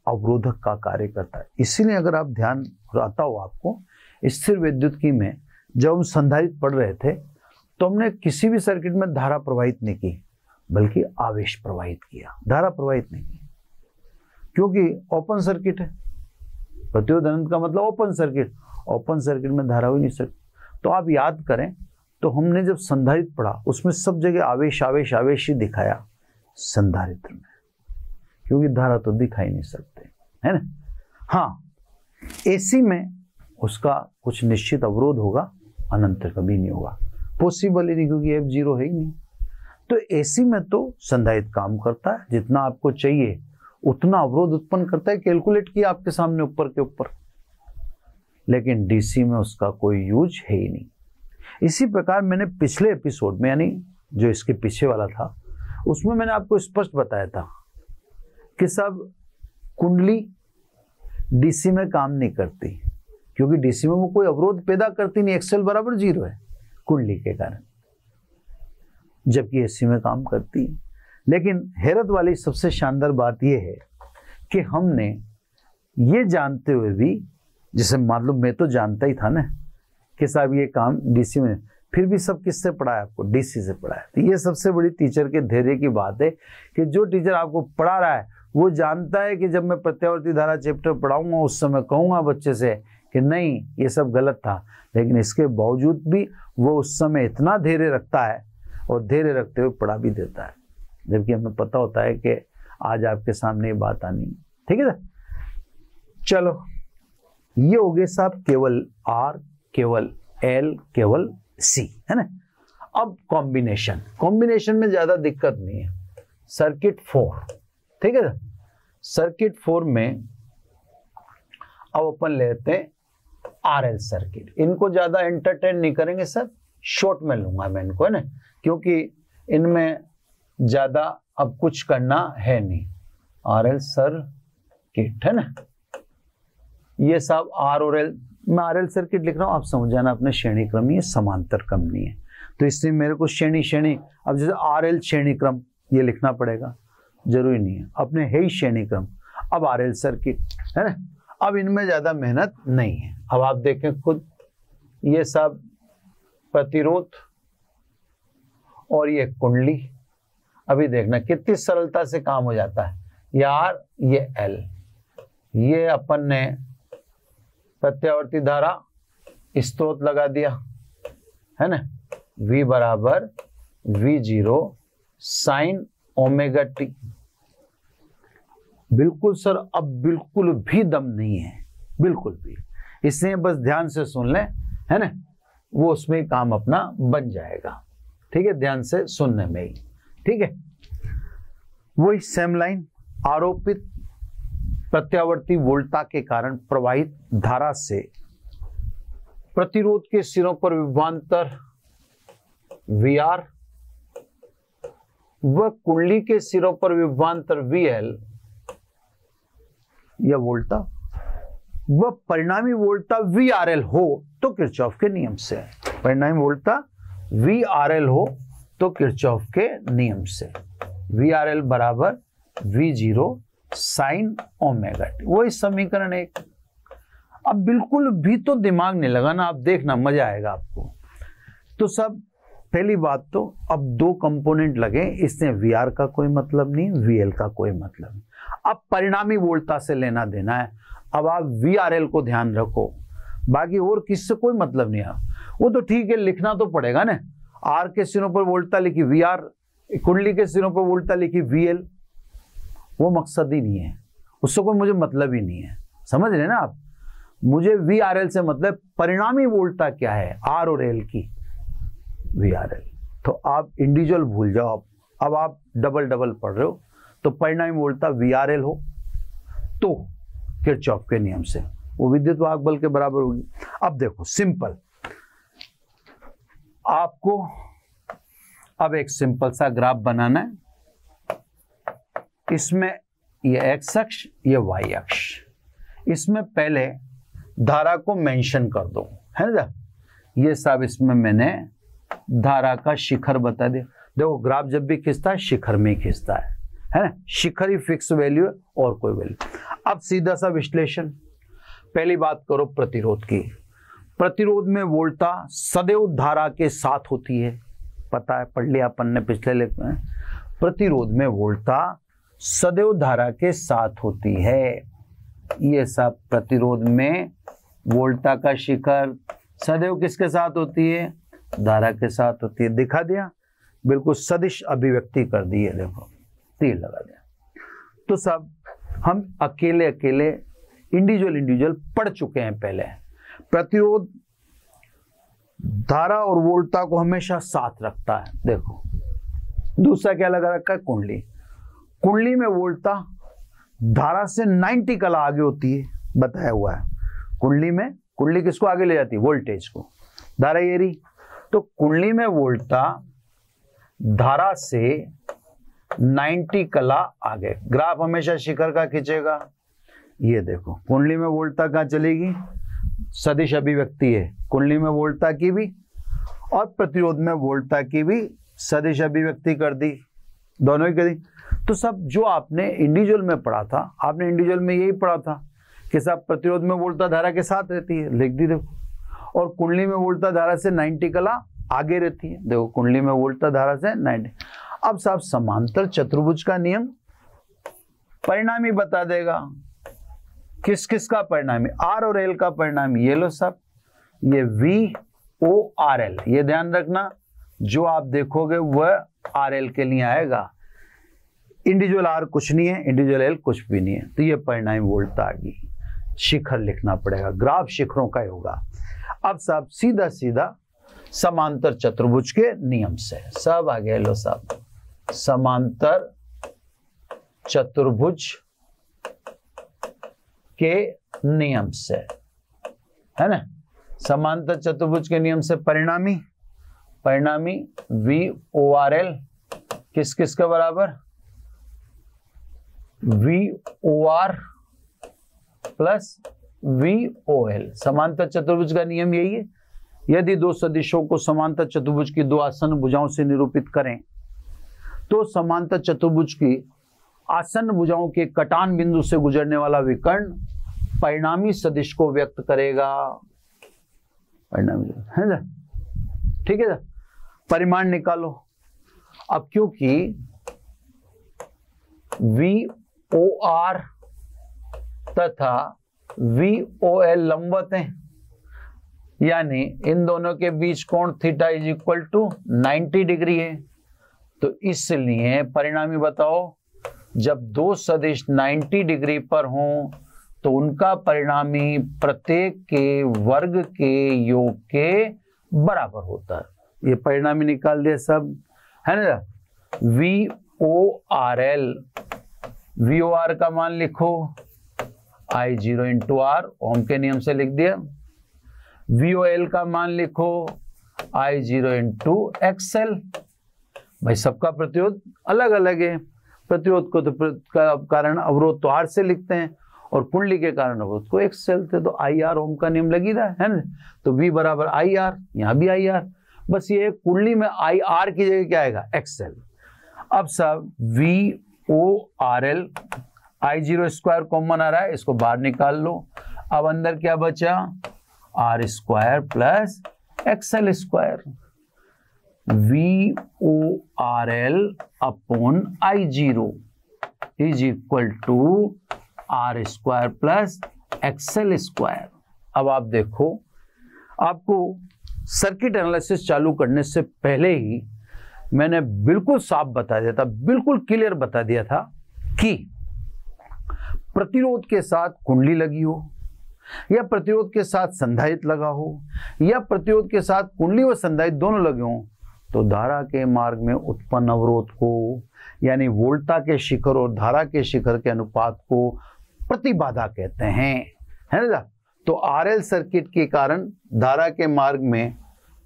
S1: अवरोधक का कार्य करता है। इसीलिए अगर आप ध्यान आता हो आपको, स्थिर विद्युत्की में जब हम संधारित्र पढ़ रहे थे, तो हमने किसी भी सर्किट में धारा प्रवाहित नहीं की, बल्कि आवेश प्रवाहित किया, धारा प्रवाहित नहीं की, क्योंकि ओपन सर्किट है। प्रतिरोध अनंत का मतलब ओपन सर्किट, ओपन सर्किट में धारा हो ही नहीं सकती। तो आप याद करें, तो हमने जब संधारित्र पढ़ा, उसमें सब जगह आवेश आवेश आवेश ही दिखाया संधारित्र में, क्योंकि धारा तो दिखाई नहीं सकते, है ना। हाँ, एसी में उसका कुछ निश्चित अवरोध होगा, अनंत कभी नहीं होगा, पॉसिबल ही नहीं, क्योंकि F 0 है ही नहीं। तो एसी में तो संधारित्र काम करता है, जितना आपको चाहिए उतना अवरोध उत्पन्न करता है, कैलकुलेट किया आपके सामने ऊपर के ऊपर। लेकिन डीसी में उसका कोई यूज है ही नहीं। इसी प्रकार मैंने पिछले एपिसोड में, यानी जो इसके पीछे वाला था, उसमें मैंने आपको स्पष्ट बताया था कि सब कुंडली डीसी में काम नहीं करती, क्योंकि डीसी में वो कोई अवरोध पैदा करती नहीं, एक्सेल बराबर 0 है कुंडली के कारण, जबकि एसी में काम करती है। लेकिन हैरत वाली सबसे शानदार बात यह है कि हमने ये जानते हुए भी, जैसे मालूम मैं तो जानता ही था ना कि साहब ये काम डीसी में, फिर भी सब किससे पढ़ाया आपको? डीसी से पढ़ाया। तो ये सबसे बड़ी टीचर के धैर्य की बात है कि जो टीचर आपको पढ़ा रहा है वो जानता है कि जब मैं प्रत्यावर्ती धारा चैप्टर पढ़ाऊंगा उस समय कहूंगा बच्चे से कि नहीं ये सब गलत था, लेकिन इसके बावजूद भी वो उस समय इतना धैर्य रखता है और धैर्य रखते हुए पढ़ा भी देता है, जबकि हमें पता होता है कि आज आपके सामने ये बात आनी है। ठीक है ना? चलो, ये हो गए साहब केवल आर, केवल एल, केवल सी, है ना। अब कॉम्बिनेशन में ज्यादा दिक्कत नहीं है। सर्किट 4, ठीक है ना। सर्किट 4 में अब अपन लेते हैं आरएल सर्किट। इनको ज्यादा एंटरटेन नहीं करेंगे सर, शॉर्ट में लूंगा मैं इनको, है ना, क्योंकि इनमें ज्यादा अब कुछ करना है नहीं। आरएल सर्किट, है ना। ये सब आर और एल, मैं आरएल सर्किट लिख रहा हूं, आप समझ जाना अपने श्रेणी क्रम, ये समांतर क्रम नहीं है, तो इसलिए मेरे को श्रेणी, अब जैसे आरएल श्रेणी क्रम ये लिखना पड़ेगा, जरूरी नहीं है, अपने है ही श्रेणी क्रम। अब आरएल सर्किट, है ना। अब इनमें ज्यादा मेहनत नहीं है। अब आप देखें खुद, ये सब प्रतिरोध और ये कुंडली, अभी देखना कितनी सरलता से काम हो जाता है। ये आर, ये एल, ये अपन ने प्रत्यावर्ती धारा स्रोत लगा दिया, है ना, V बराबर V0 साइन ओमेगा टी। बिल्कुल सर, अब बिल्कुल भी दम नहीं है, बिल्कुल भी, इसलिए बस ध्यान से सुन लें, है ना, वो उसमें काम अपना बन जाएगा। ठीक है, ध्यान से सुनने में ही, ठीक है। वही सेम लाइन, आरोपित प्रत्यावर्ती वोल्टता के कारण प्रवाहित धारा से प्रतिरोध के सिरों पर विभवांतर VR व कुंडली के सिरों पर विभवांतर VL या वोल्टता व परिणामी वोल्टता VRL हो तो किरचॉफ के नियम से, परिणामी वोल्टता VRL हो तो किरचॉफ के नियम से, VRL बराबर V0 साइन ओमेगा टी, वही समीकरण 1। अब बिल्कुल भी तो दिमाग नहीं लगाना, आप देखना मजा आएगा आपको। तो सब पहली बात तो अब दो कंपोनेंट लगे, इससे VR का कोई मतलब नहीं, VL का कोई मतलब नहीं। अब परिणामी वोल्टता से लेना देना है। अब आप VRL को ध्यान रखो, बाकी और किससे कोई मतलब नहीं है। वो तो ठीक है, लिखना तो पड़ेगा ना, R के सिरों पर वोल्टता लिखी VR, कुंडली के सिरों पर वोल्टता लिखी VL, वो मकसद ही नहीं है, उससे कोई मुझे मतलब ही नहीं है, समझ रहे ना आप। मुझे VRL से मतलब परिणामी वोल्टता क्या है, R और L की VRL। तो आप इंडिविजुअल भूल जाओ, अब आप डबल पढ़ रहे हो, तो परिणामी वोल्टता VRL हो तो किरचॉफ के नियम से वो विद्युत वाहक बल के बराबर होगी। अब देखो सिंपल, आपको अब एक सिंपल सा ग्राफ बनाना है। इसमें ये एक्स अक्ष, ये वाई अक्ष, इसमें पहले धारा को मेंशन कर दो, है ना। ये सब इसमें मैंने धारा का शिखर बता दिया। देखो ग्राफ जब भी खींचता है शिखर में खींचता है ना, शिखर ही फिक्स वैल्यू है और कोई वैल्यू। अब सीधा सा विश्लेषण, पहली बात करो प्रतिरोध की। प्रतिरोध में वोल्टता सदैव धारा के साथ होती है, पता है, पढ़ लिया अपन ने पिछले लेक्चर में। प्रतिरोध में वोल्टता सदैव धारा के साथ होती है। ये सब प्रतिरोध में वोल्टता का शिखर सदैव किसके साथ होती है, धारा के साथ होती है। दिखा दिया, बिल्कुल सदिश अभिव्यक्ति कर दी है, देखो तीर लगा दिया। तो सब हम अकेले इंडिविजुअल पढ़ चुके हैं पहले। प्रतिरोध धारा और वोल्टता को हमेशा साथ रखता है। देखो दूसरा क्या लगा रखा है, कुंडली। कुंडली में वोल्टता धारा से 90 कला आगे होती है, बताया हुआ है। कुंडली में कुंडली किसको आगे ले जाती है? वोल्टेज को। धारा ये रही, तो कुंडली में वोल्टता धारा से 90 कला आगे। ग्राफ हमेशा शिखर का खींचेगा। ये देखो कुंडली में वोल्टता कहाँ चलेगी? सदिश अभिव्यक्ति है कुंडली में वोल्टता की भी और प्रतिरोध में वोल्टता की भी सदिश अभिव्यक्ति कर दी, दोनों ही कर दी। तो सब जो आपने इंडिविजुअल में पढ़ा था, आपने इंडिविजुअल में यही पढ़ा था कि सब प्रतिरोध में वोल्टता धारा के साथ रहती है, लिख दी देखो। और कुंडली में वोल्टता धारा से 90 कला आगे रहती है, देखो कुंडली में वोल्टता धारा से 90। अब साहब समांतर चतुर्भुज का नियम परिणामी बता देगा। किस किस का परिणामी? आर और एल का परिणामी। ये लो साहब, ये वी ओ आर एल, ये ध्यान रखना, जो आप देखोगे वह आर एल के लिए आएगा। इंडिविजुअल आर कुछ नहीं है, इंडिविजुअल एल कुछ भी नहीं है, तो ये परिणामी वोल्टता आ गई। शिखर लिखना पड़ेगा, ग्राफ शिखरों का होगा। अब साहब सीधा सीधा समांतर चतुर्भुज के नियम से सब आ गया। लो साहब, समांतर चतुर्भुज के नियम से, है ना, समांतर चतुर्भुज के नियम से परिणामी वी ओ आर एल किस किस के बराबर? V O R plus V O L. समांतर चतुर्भुज का नियम यही है, यदि दो सदिशों को समांतर चतुर्भुज की दो आसन्न भुजाओं से निरूपित करें तो समांतर चतुर्भुज की आसन्न भुजाओं के कटान बिंदु से गुजरने वाला विकर्ण परिणामी सदिश को व्यक्त करेगा। परिणामी है ना, ठीक है ना। परिमाण निकालो। अब क्योंकि वी ओ आर तथा वी ओ एल लंबवत हैं, यानी इन दोनों के बीच कोण theta is equal to 90 degree है, तो इसलिए परिणामी बताओ, जब दो सदिश 90 डिग्री पर हों तो उनका परिणामी प्रत्येक के वर्ग के योग के बराबर होता है। ये परिणामी निकाल दिया सब, है ना। V O R L, V O R का मान लिखो I0 इंटू आर, ओम के नियम से लिख दिया। वी ओ एल का मान लिखो I0 इंटू एक्सएल। भाई सबका प्रतिरोध अलग अलग है, प्रतिरोध को तो कारण अवरोध तो आर से लिखते हैं और कुंडली के कारण अवरोध को एक्सएल थे, तो आई आर ओम का नियम लगी रहा है ना। तो वी बराबर आई आर, यहाँ भी आई आर, बस ये कुंडली में आई आर की जगह क्या आएगा? एक्सएल। अब सब V O R L, I0 square common आ रहा है, इसको बाहर निकाल लो। अब अंदर क्या बचा? R square plus XL square. V O R L upon I0 is equal to R square plus XL square. अब आप देखो, आपको सर्किट एनालिसिस चालू करने से पहले ही मैंने बिल्कुल साफ बता दिया था, बिल्कुल क्लियर बता दिया था कि प्रतिरोध के साथ कुंडली लगी हो या प्रतिरोध के साथ संधारित्र लगा हो या प्रतिरोध के साथ कुंडली व संधारित्र दोनों लगे हों, तो धारा के मार्ग में उत्पन्न अवरोध को, यानी वोल्टता के शिखर और धारा के शिखर के अनुपात को प्रतिबाधा कहते हैं, है ना। तो आरएल सर्किट के कारण धारा के मार्ग में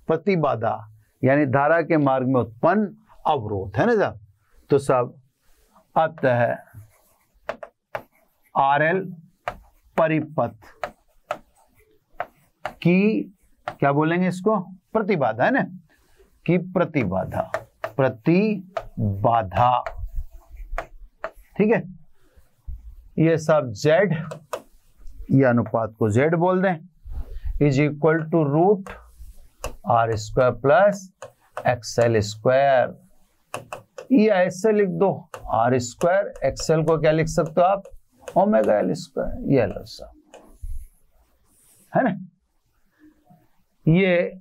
S1: प्रतिबाधा, यानी धारा के मार्ग में उत्पन्न अवरोध, है ना। तो सब अतः आरएल परिपथ की क्या बोलेंगे इसको? प्रतिबाधा, है ना, की प्रतिबाधा, प्रतिबाधा, ठीक है। ये सब Z, ये अनुपात को Z बोल दें, is equal to root R square plus XL square. ये ऐसे लिख दो, आर स्क्वायर, एक्सएल को क्या लिख सकते हो आप? Omega L square. ये लो सब, है ना। ये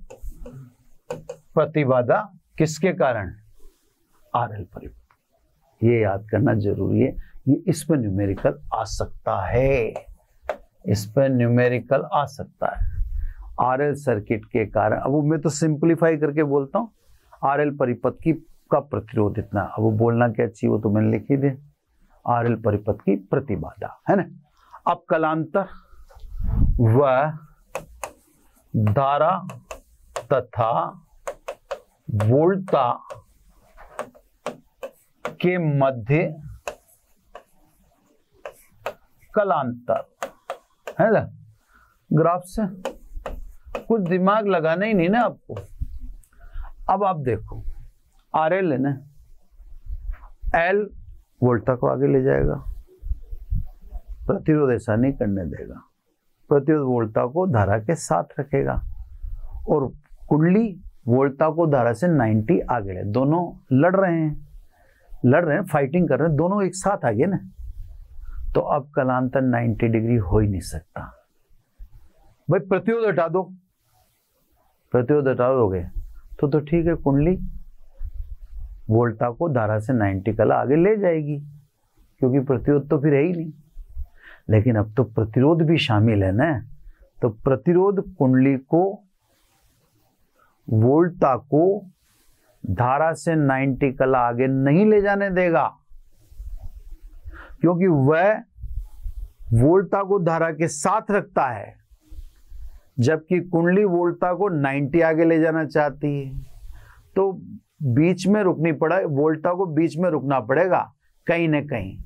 S1: प्रतिबाधा किसके कारण? आरएल परिपथ। ये याद करना जरूरी है, ये इस पर न्यूमेरिकल आ सकता है, इस पर न्यूमेरिकल आ सकता है। आरएल सर्किट के कारण, अब मैं तो सिंपलीफाई करके बोलता हूँ, आरएल परिपथ की का प्रतिरोध इतना, अब वो बोलना क्या चाहिए वो तो मैंने लिख ही दे, आरएल परिपथ की प्रतिबाधा, है ना। अब कलांतर व धारा तथा वोल्टता के मध्य कलांतर है ना। ग्राफ से कुछ दिमाग लगाना ही नहीं ना आपको। अब आप देखो RL है ना, L वोल्टता को आगे ले जाएगा, प्रतिरोध ऐसा नहीं करने देगा, प्रतिरोध वोल्टता को धारा के साथ रखेगा, और कुंडली वोल्टता को धारा से 90 आगे ले। दोनों लड़ रहे हैं, फाइटिंग कर रहे हैं, दोनोगे एक साथ आगे ना। तो अब कलांतर 90 डिग्री हो ही नहीं सकता। भाई प्रतिरोध हटा दो, प्रतिरोध हटा दोगे तो ठीक है, कुंडली वोल्टता को धारा से 90 कला आगे ले जाएगी, क्योंकि प्रतिरोध तो फिर है ही नहीं। लेकिन अब तो प्रतिरोध भी शामिल है ना, तो प्रतिरोध कुंडली को वोल्टता को धारा से 90 कला आगे नहीं ले जाने देगा, क्योंकि वह वोल्टता को धारा के साथ रखता है, जबकि कुंडली वोल्टता को 90 आगे ले जाना चाहती है। तो बीच में रुकनी पड़ा, वोल्टता को बीच में रुकना पड़ेगा कहीं ना कहीं,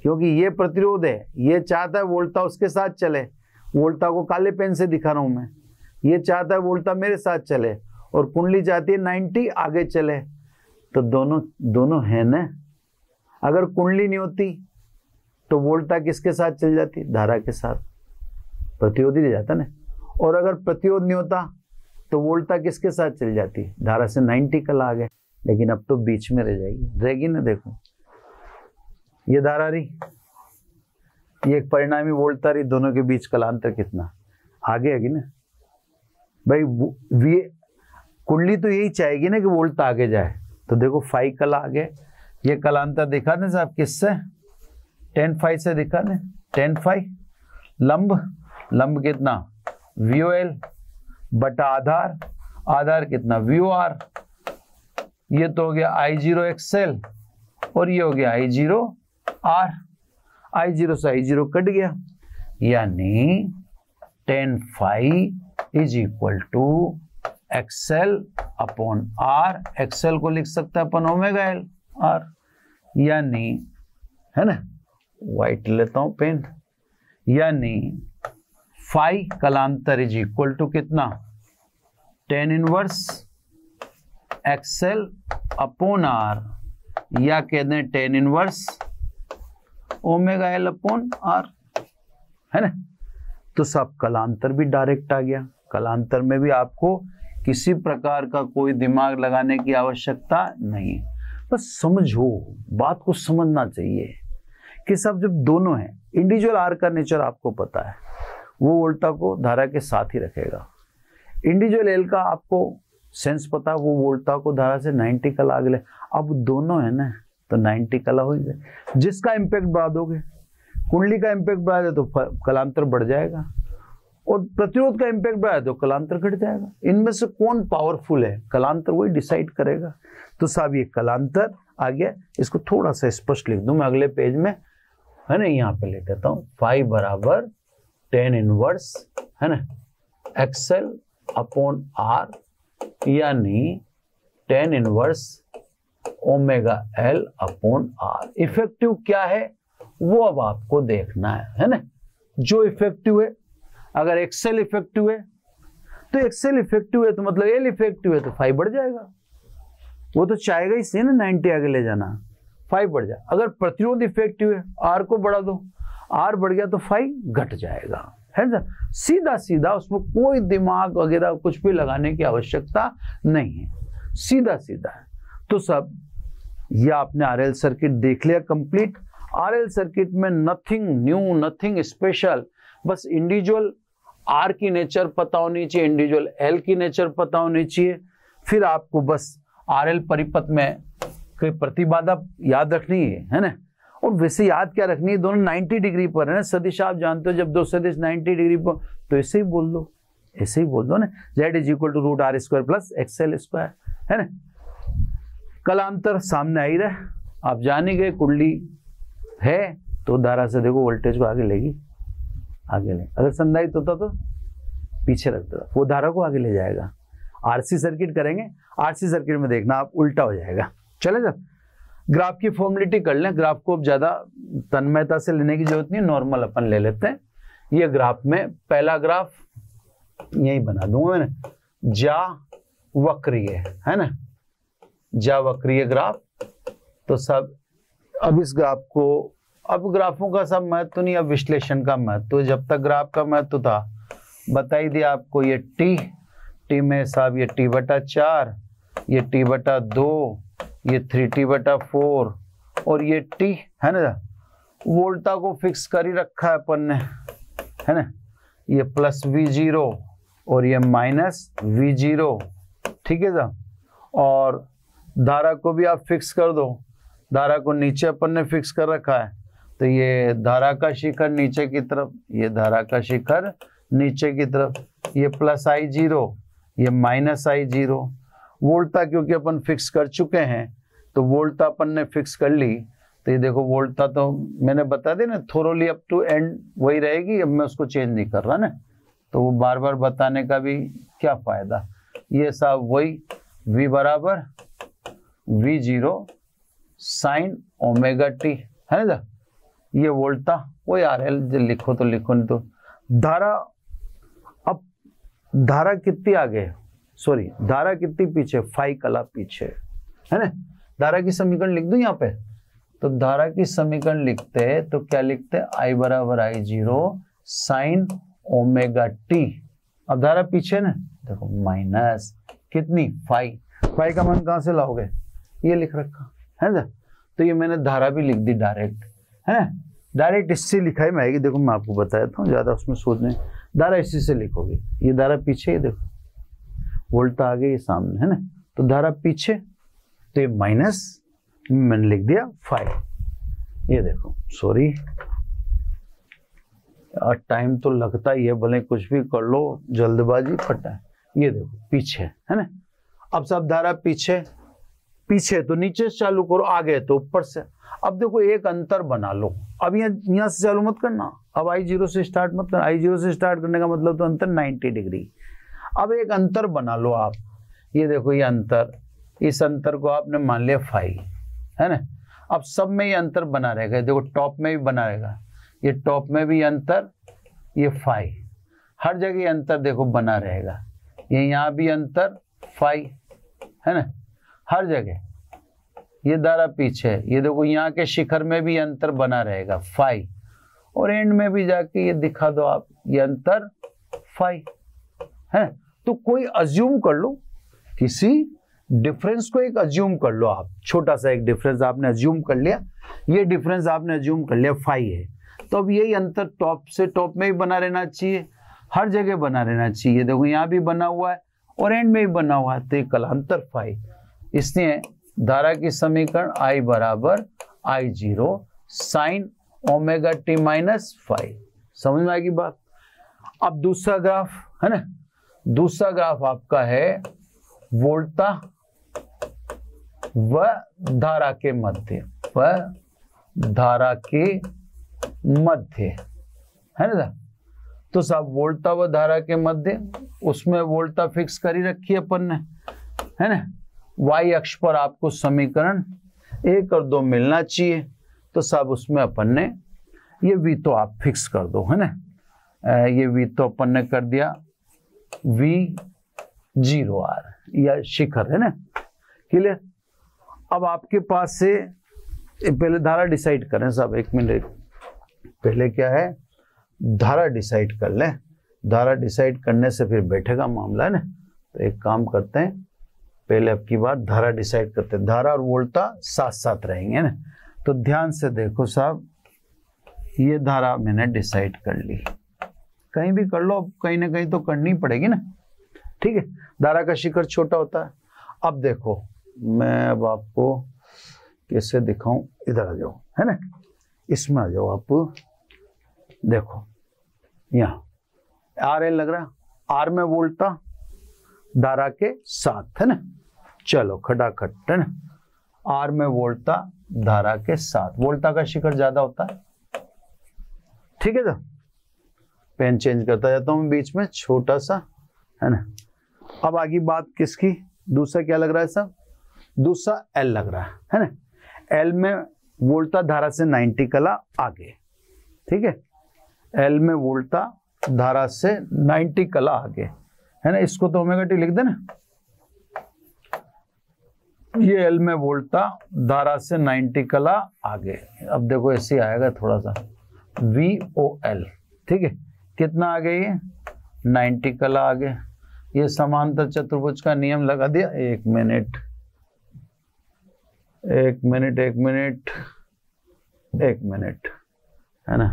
S1: क्योंकि ये प्रतिरोध है, ये चाहता है वोल्टता उसके साथ चले। वोल्टता को काले पेन से दिखा रहा हूं मैं, ये चाहता है वोल्टता मेरे साथ चले, और कुंडली चाहती है 90 आगे चले। तो दोनों है ना। अगर कुंडली नहीं होती तो वोल्टता किसके साथ चल जाती? धारा के साथ, प्रतिरोध ही रह जाता ना। और अगर प्रतिरोध नहीं होता तो वोल्टता किसके साथ चल जाती? धारा से 90 कला आगे। लेकिन अब तो बीच में रह जाएगी, रहेगी ना। देखो ये धारा रही, ये एक परिणामी वोल्टता रही, दोनों के बीच कलांतर कितना आगे आएगी ना भाई। कुंडली तो यही चाहेगी ना कि वोल्टता आगे जाए। तो देखो 5 कला आगे, ये कलांतर दिखा दें साहब किससे? 10 से दिखा दें। 10 लंब कितना? VOL बटा आधार कितना? VOR। ये तो हो गया I0 XL, और ये हो गया I0R। I0 से I0 कट गया, यानी 10 is equal to XL upon R। XL को लिख सकते हैं अपन ओमेगा L R, यानी है ना, व्हाइट लेता हूं पेन, यानी फाई कलांतर इज इक्वल टू कितना? 10 इनवर्स XL अपॉन R, या कह दें 10 inverse omega L upon R, है ना। तो सब कलांतर भी डायरेक्ट आ गया। कलांतर में भी आपको किसी प्रकार का कोई दिमाग लगाने की आवश्यकता नहीं, बस समझो, बात को समझना चाहिए कि सब जब दोनों हैं, इंडिविजुअल आर का नेचर आपको पता है, वो वोल्टता को धारा के साथ ही रखेगा। इंडिविजुअल एल का आपको सेंस पता है, वो वोल्टता को धारा से 90 कला आगे ले। अब दोनों है ना, तो 90 कला हो जाए। जिसका इम्पैक्ट बढ़ा दोगे, कुंडली का इम्पैक्ट बढ़ा दे तो कलांतर बढ़ जाएगा, और प्रतिरोध का इम्पैक्ट बढ़ा तो कलांतर घट जाएगा। इनमें से कौन पावरफुल है, कलांतर वही डिसाइड करेगा। तो साहब ये कलांतर आ गया, इसको थोड़ा सा स्पष्ट लिख दूं मैं अगले पेज में, है ना। यहाँ पे लिख देता हूँ, फाई बराबर 10 इनवर्स, है ना, XL अपॉन R, यानी 10 inverse omega L upon R। Effective क्या है वो अब आपको देखना है ना। जो इफेक्टिव है, अगर XL इफेक्टिव है तो XL इफेक्टिव है तो मतलब L इफेक्टिव है तो 5 बढ़ जाएगा। वो तो चाहेगा ही से ना 90 आगे ले जाना, 5 बढ़ जाए। अगर प्रतिरोध इफेक्टिव है, R को बढ़ा दो, R बढ़ गया तो 5 घट जाएगा, है ना। सीधा सीधा, उसमें कोई दिमाग वगैरह कुछ भी लगाने की आवश्यकता नहीं है, सीधा सीधा है। तो सब ये आपने RL सर्किट देख लिया कंप्लीट। RL सर्किट में नथिंग न्यू, नथिंग स्पेशल, बस इंडिविजुअल R की नेचर पता होनी चाहिए, इंडिविजुअल L की नेचर पता होनी चाहिए। फिर आपको बस RL परिपथ में कोई प्रतिबाधा याद रखनी है ना। और वैसे याद क्या रखनी है, दोनों 90 डिग्री पर है ना। सदिश आप जानते हो, जब दो सदिश 90 डिग्री पर, तो ऐसे ही बोल दो, ऐसे ही बोल दो ना, Z is equal to root R square plus XL square, है ना। कलांतर सामने आई रहे, आप जाने गए कुंडली है तो धारा से देखो वोल्टेज को आगे लेगी, आगे ले। अगर संधारित होता तो पीछे रख देगा, वो धारा को आगे ले जाएगा। आरसी सर्किट करेंगे, आरसी सर्किट में देखना आप उल्टा हो जाएगा। चलेगा। ग्राफ की फॉर्मेलिटी कर लें, ग्राफ को अब ज्यादा तन्मयता से लेने की जरूरत नहीं, नॉर्मल अपन ले लेते हैं। ये ग्राफ में पहला ग्राफ यही बना दूंगा मैंने, जा वक्रीय है ना, जा वक्रीय ग्राफ। तो सब अब इस ग्राफ को, अब ग्राफों का सब महत्व नहीं, अब विश्लेषण का महत्व। जब तक ग्राफ का महत्व था बता ही दिया आपको, ये टी में साहब ये t/4, ये t/2, ये 3t/4 और ये t है ना। वोल्टा को फिक्स कर ही रखा है अपन ने, है ना। ये प्लस V0 और ये माइनस V0, ठीक है साहब। और धारा को भी आप फिक्स कर दो, धारा को नीचे अपन ने फिक्स कर रखा है, तो ये धारा का शिखर नीचे की तरफ, ये धारा का शिखर नीचे की तरफ, ये प्लस I0, ये माइनस I0। वोल्टा क्योंकि अपन फिक्स कर चुके हैं तो वोल्टा अपन ने फिक्स कर ली, तो ये देखो वोल्टा तो मैंने बता दी ना, थोरोली अप टू एंड वही रहेगी, अब मैं उसको चेंज नहीं कर रहा ना, तो वो बार बार बताने का भी क्या फायदा। ये साहब वही V बराबर V0 साइन ओमेगा टी है ना। ये वोल्टा वो RL लिखो तो लिखो, नहीं तो धारा। अब धारा कितनी आगे, सॉरी धारा कितनी पीछे, फाई कला पीछे है ना। धारा की समीकरण लिख दूं यहाँ पे, तो धारा की समीकरण लिखते हैं तो क्या लिखते हैं, I बराबर I0 साइन ओमेगा टी। अब धारा पीछे ना, देखो माइनस कितनी फाई, फाई का मान कहां से लाओगे, ये लिख रखा है ना। तो ये मैंने धारा भी लिख दी डायरेक्ट, है ना। डायरेक्ट इससे लिखाई में आएगी, देखो मैं आपको बताया था, ज्यादा उसमें सोचने, धारा इसी से लिखोगे। ये धारा पीछे, ये देखो वोल्टा आगे, ये सामने है ना, तो धारा पीछे, तो ये माइनस मैंने लिख दिया 5। ये देखो सॉरी टाइम तो लगता ही है, भले कुछ भी कर लो, जल्दबाजी फटा है। ये देखो पीछे है ना। अब सब धारा पीछे, पीछे तो नीचे से चालू करो, आगे तो ऊपर से। अब देखो एक अंतर बना लो, अब यहाँ से चालू मत करना, अब I0 से स्टार्ट मत करना। I0 से स्टार्ट करने का मतलब तो अंतर 90 डिग्री। अब एक अंतर बना लो आप, ये देखो ये अंतर, इस अंतर को आपने मान लिया फाई है ना। अब सब में ये अंतर बना रहेगा, देखो टॉप में भी बना रहेगा, ये टॉप में भी अंतर, ये फाई, हर जगह ये अंतर देखो बना रहेगा। ये यहाँ भी अंतर फाई है ना, हर जगह। ये धारा पीछे, ये देखो यहाँ के शिखर में भी अंतर बना रहेगा फाई, और एंड में भी जाके ये दिखा दो आप, ये अंतर फाई है। तो कोई अज्यूम कर लो, किसी डिफरेंस को एक अज्यूम कर लो आप, छोटा सा एक डिफरेंस आपने अज्यूम कर लिया, ये डिफरेंस आपने अज्यूम कर लिया फाई है। तो अब यही अंतर टॉप से टॉप में भी बना रहना चाहिए, हर जगह बना रहना चाहिए। देखो यहाँ भी बना हुआ है और एंड में भी बना हुआ है, तो ये कलांतर फाई। इसलिए धारा की समीकरण I बराबर I0 sine omega T minus phi. समझ में आएगी बात। अब दूसरा ग्राफ है ना, दूसरा ग्राफ आपका है वोल्टा व धारा के मध्य, व धारा के मध्य है ना। तो साहब वोल्टा व धारा के मध्य, उसमें वोल्टा फिक्स कर ही रखी है अपन ने, है ना। वाई अक्ष पर आपको समीकरण 1 और 2 मिलना चाहिए, तो साहब उसमें अपन ने ये V तो आप फिक्स कर दो है ना। ये V तो अपन ने कर दिया V0R या शिखर है ना, क्लियर। अब आपके पास से पहले धारा डिसाइड करें साहब, 1 मिनट पहले क्या है, धारा डिसाइड कर लें। धारा डिसाइड करने से फिर बैठेगा मामला है ना। तो एक काम करते हैं, पहले अब की बार धारा डिसाइड करते हैं। धारा और वोल्टा साथ साथ रहेंगे ना। तो ध्यान से देखो साहब, ये धारा मैंने डिसाइड कर ली, कहीं भी कर लो, कहीं ना कहीं तो करनी पड़ेगी ना, ठीक है। धारा का शिखर छोटा होता है। अब देखो मैं अब आपको कैसे दिखाऊं, इधर आ जाओ है ना, इसमें आ जाओ आप। देखो यहाँ RL लग रहा, R में वोल्टा धारा के साथ है ना। चलो खटाखट है ना, R में वोल्टा धारा के साथ, वोल्टा का शिखर ज्यादा होता है, ठीक है। तो पेन चेंज करता जाता हूँ बीच में, छोटा सा, है ना। अब आगे बात किसकी, दूसरा क्या लग रहा है साहब, दूसरा एल लग रहा है ना। एल में वोल्टा धारा से 90 कला आगे, ठीक है। एल में वोल्टा धारा से 90 कला आगे, है ना। इसको तो ओमेगा टी लिख देना। ये एल में वोल्टा धारा से 90 कला आगे। अब देखो ऐसे आएगा थोड़ा सा, वी ओ एल, ठीक है। कितना आगे, ये 90 कला आगे। ये समांतर चतुर्भुज का नियम लगा दिया। एक मिनट, है ना।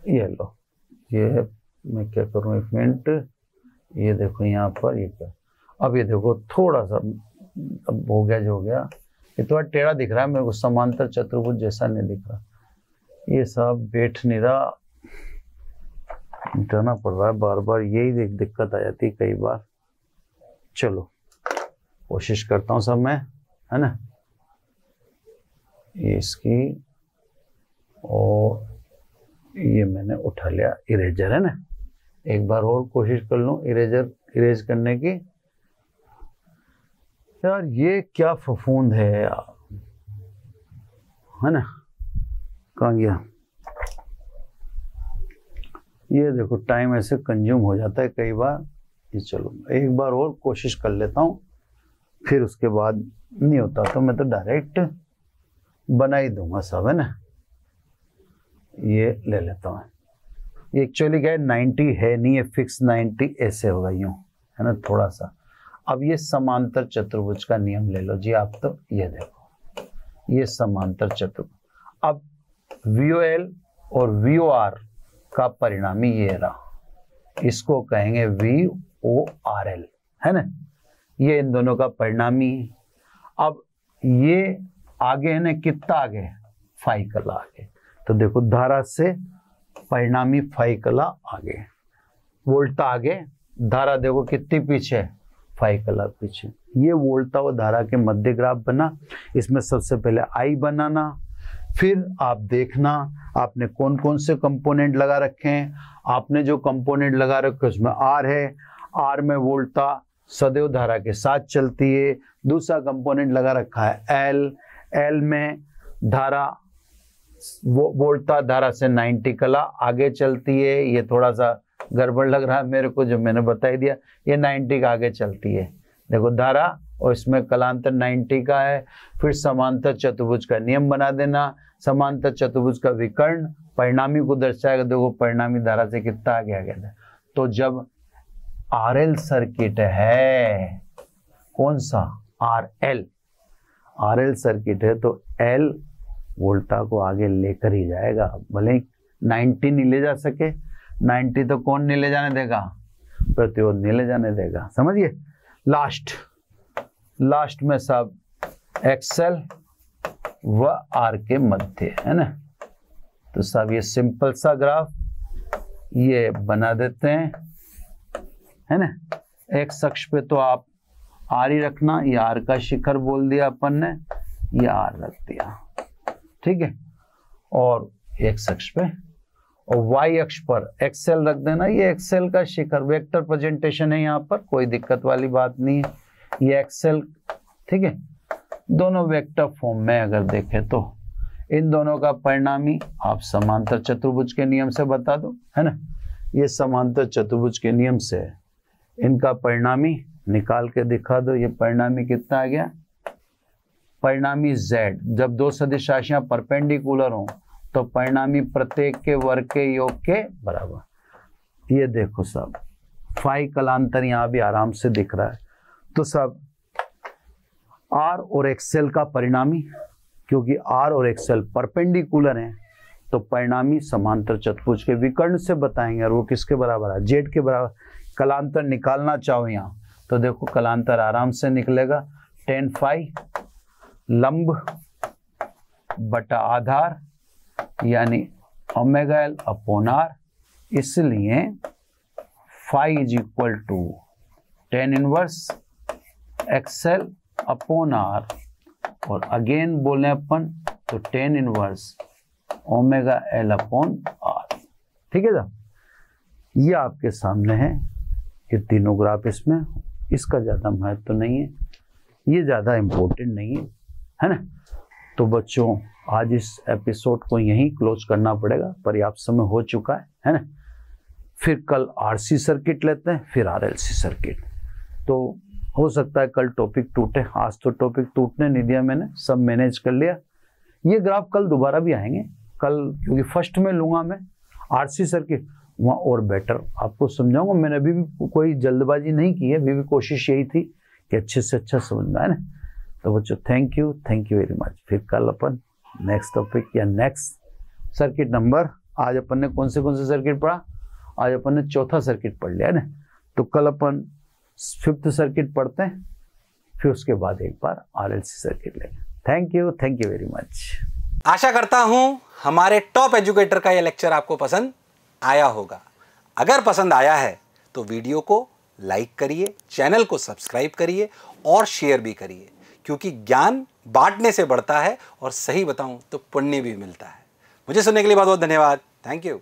S1: ये लो, ये मैं क्या करूं, एक मिनट, ये देखो यहाँ पर, ये क्या, अब ये देखो थोड़ा सा, अब हो गया जो हो गया। ये थोड़ा टेढ़ा दिख रहा है मेरे को, समांतर चतुर्भुज जैसा नहीं दिख रहा। ये सब बैठ नहीं रहा, मिटाना पड़ रहा है बार बार, यही दिक्कत आ जाती है कई बार। चलो कोशिश करता हूँ सब मैं, है ना। ये इसकी, और ये मैंने उठा लिया इरेजर, है ना। एक बार और कोशिश कर लूँ इरेज करने की। यार ये क्या फफूंद है यार, है ना। कहाँ गया ये, देखो टाइम ऐसे कंज्यूम हो जाता है कई बार। ये चलो एक बार और कोशिश कर लेता हूँ, फिर उसके बाद नहीं होता तो मैं तो डायरेक्ट बना ही दूंगा सब, है ना। ये ले लेता हूँ। ये एक्चुअली क्या है, 90 है नहीं है, फिक्स 90 ऐसे होगा यूं, है ना, थोड़ा सा। अब ये समांतर चतुर्भुज का नियम ले लो जी आप, तो ये देखो, ये समांतर चतुर्भुज। अब VOL और VOR का परिणामी ये रहा, इसको कहेंगे VORL, है ना। ये इन दोनों का परिणामी। अब ये आगे है ना, कितना आगे, 5 कला आगे। तो देखो धारा से परिणामी 5 कला आगे, वोल्टा आगे, धारा देखो कितनी पीछे, 5 कला पीछे। ये वोल्टा व धारा के मध्य ग्राफ बना। इसमें सबसे पहले I बनाना, फिर आप देखना आपने कौन कौन से कंपोनेंट लगा रखे हैं। आपने जो कंपोनेंट लगा रखे उसमें R है, R में वोल्टा सदैव धारा के साथ चलती है। दूसरा कंपोनेंट लगा रखा है L में धारा वोल्टा धारा से 90 कला आगे चलती है। ये थोड़ा सा गड़बड़ लग रहा है मेरे को, जो मैंने बता ही दिया, ये 90 का आगे चलती है। देखो धारा, और इसमें कलांतर 90 का है। फिर समांतर चतुर्भुज का नियम बना देना। समांतर चतुर्भुज का विकर्ण परिणामी को दर्शाएगा। देखो परिणामी धारा से कितना आगे आ गया था। तो जब RL सर्किट है, कौन सा, RL सर्किट है, तो L वोल्टा को आगे लेकर ही जाएगा। भले 90 नहीं ले जा सके, 90 तो कौन नहीं ले जाने देगा, प्रतिरोध नहीं ले जाने देगा, समझिए। लास्ट में सब XL व R के मध्य, है ना। तो सब ये सिंपल सा ग्राफ ये बना देते हैं, है ना। X अक्ष पे तो आप R ही रखना, ये R का शिखर बोल दिया अपन ने, ये R रख दिया, ठीक है। और X अक्ष पे, और Y अक्ष पर XL रख देना, ये XL का शिखर। वेक्टर प्रेजेंटेशन है यहाँ पर, कोई दिक्कत वाली बात नहीं है। ये XL, ठीक है। दोनों वेक्टर फॉर्म में अगर देखें तो इन दोनों का परिणामी आप समांतर चतुर्भुज के नियम से बता दो, है ना। ये समांतर चतुर्भुज के नियम से इनका परिणामी निकाल के दिखा दो। ये परिणामी कितना आ गया, परिणामी Z। जब दो सदिश राशियां परपेंडिकुलर हों तो परिणामी प्रत्येक के वर्ग के योग के बराबर। ये देखो सब 5 कलांतर यहाँ भी आराम से दिख रहा है। तो सब R और XL का परिणामी, क्योंकि R और XL परपेंडिकुलर हैं, तो परिणामी समांतर चतुर्भुज के विकर्ण से बताएंगे। और वो किसके बराबर है, Z के बराबर। कलांतर निकालना चाहो यहाँ तो देखो कलांतर आराम से निकलेगा। tan phi लंब बटा आधार यानी ओमेगा L अपॉन R, इसलिए phi is equal to tan inverse XL upon R, और अगेन बोले अपन तो tan inverse omega L upon R, ठीक है ना। ये आपके सामने है, ये तीनों ग्राफ इसमें, इसका ज़्यादा महत्व तो नहीं है, ये ज़्यादा इम्पोर्टेंट नहीं है ना। तो बच्चों आज इस एपिसोड को यहीं क्लोज करना पड़ेगा, पर्याप्त समय हो चुका है ना। फिर कल आरसी सर्किट लेते हैं, फिर आरएलसी सर्किट। तो हो सकता है कल टॉपिक टूटे, आज तो टॉपिक टूटने नहीं दिया मैंने, सब मैनेज कर लिया। ये ग्राफ कल दोबारा भी आएंगे कल, क्योंकि फर्स्ट में लूँगा मैं आरसी सर्किट, वहाँ और बेटर आपको समझाऊंगा। मैंने अभी भी कोई जल्दबाजी नहीं की है, अभी भी कोशिश यही थी कि अच्छे से अच्छा समझ में आए ना। तो बच्चों थैंक यू वेरी मच। फिर कल अपन नेक्स्ट टॉपिक या नेक्स्ट सर्किट नंबर, आज अपन ने कौन से सर्किट पढ़ा, आज अपन ने चौथा सर्किट पढ़ लिया है ना। तो कल अपन 5th सर्किट पढ़ते हैं, फिर उसके बाद एक बार आरएलसी सर्किट लेंगे। Thank you very much.
S2: आशा करता हूं हमारे टॉप एजुकेटर का यह लेक्चर आपको पसंद आया होगा। अगर पसंद आया है तो वीडियो को लाइक करिए, चैनल को सब्सक्राइब करिए और शेयर भी करिए, क्योंकि ज्ञान बांटने से बढ़ता है और सही बताऊं तो पुण्य भी मिलता है। मुझे सुनने के लिए बहुत बहुत धन्यवाद। Thank you.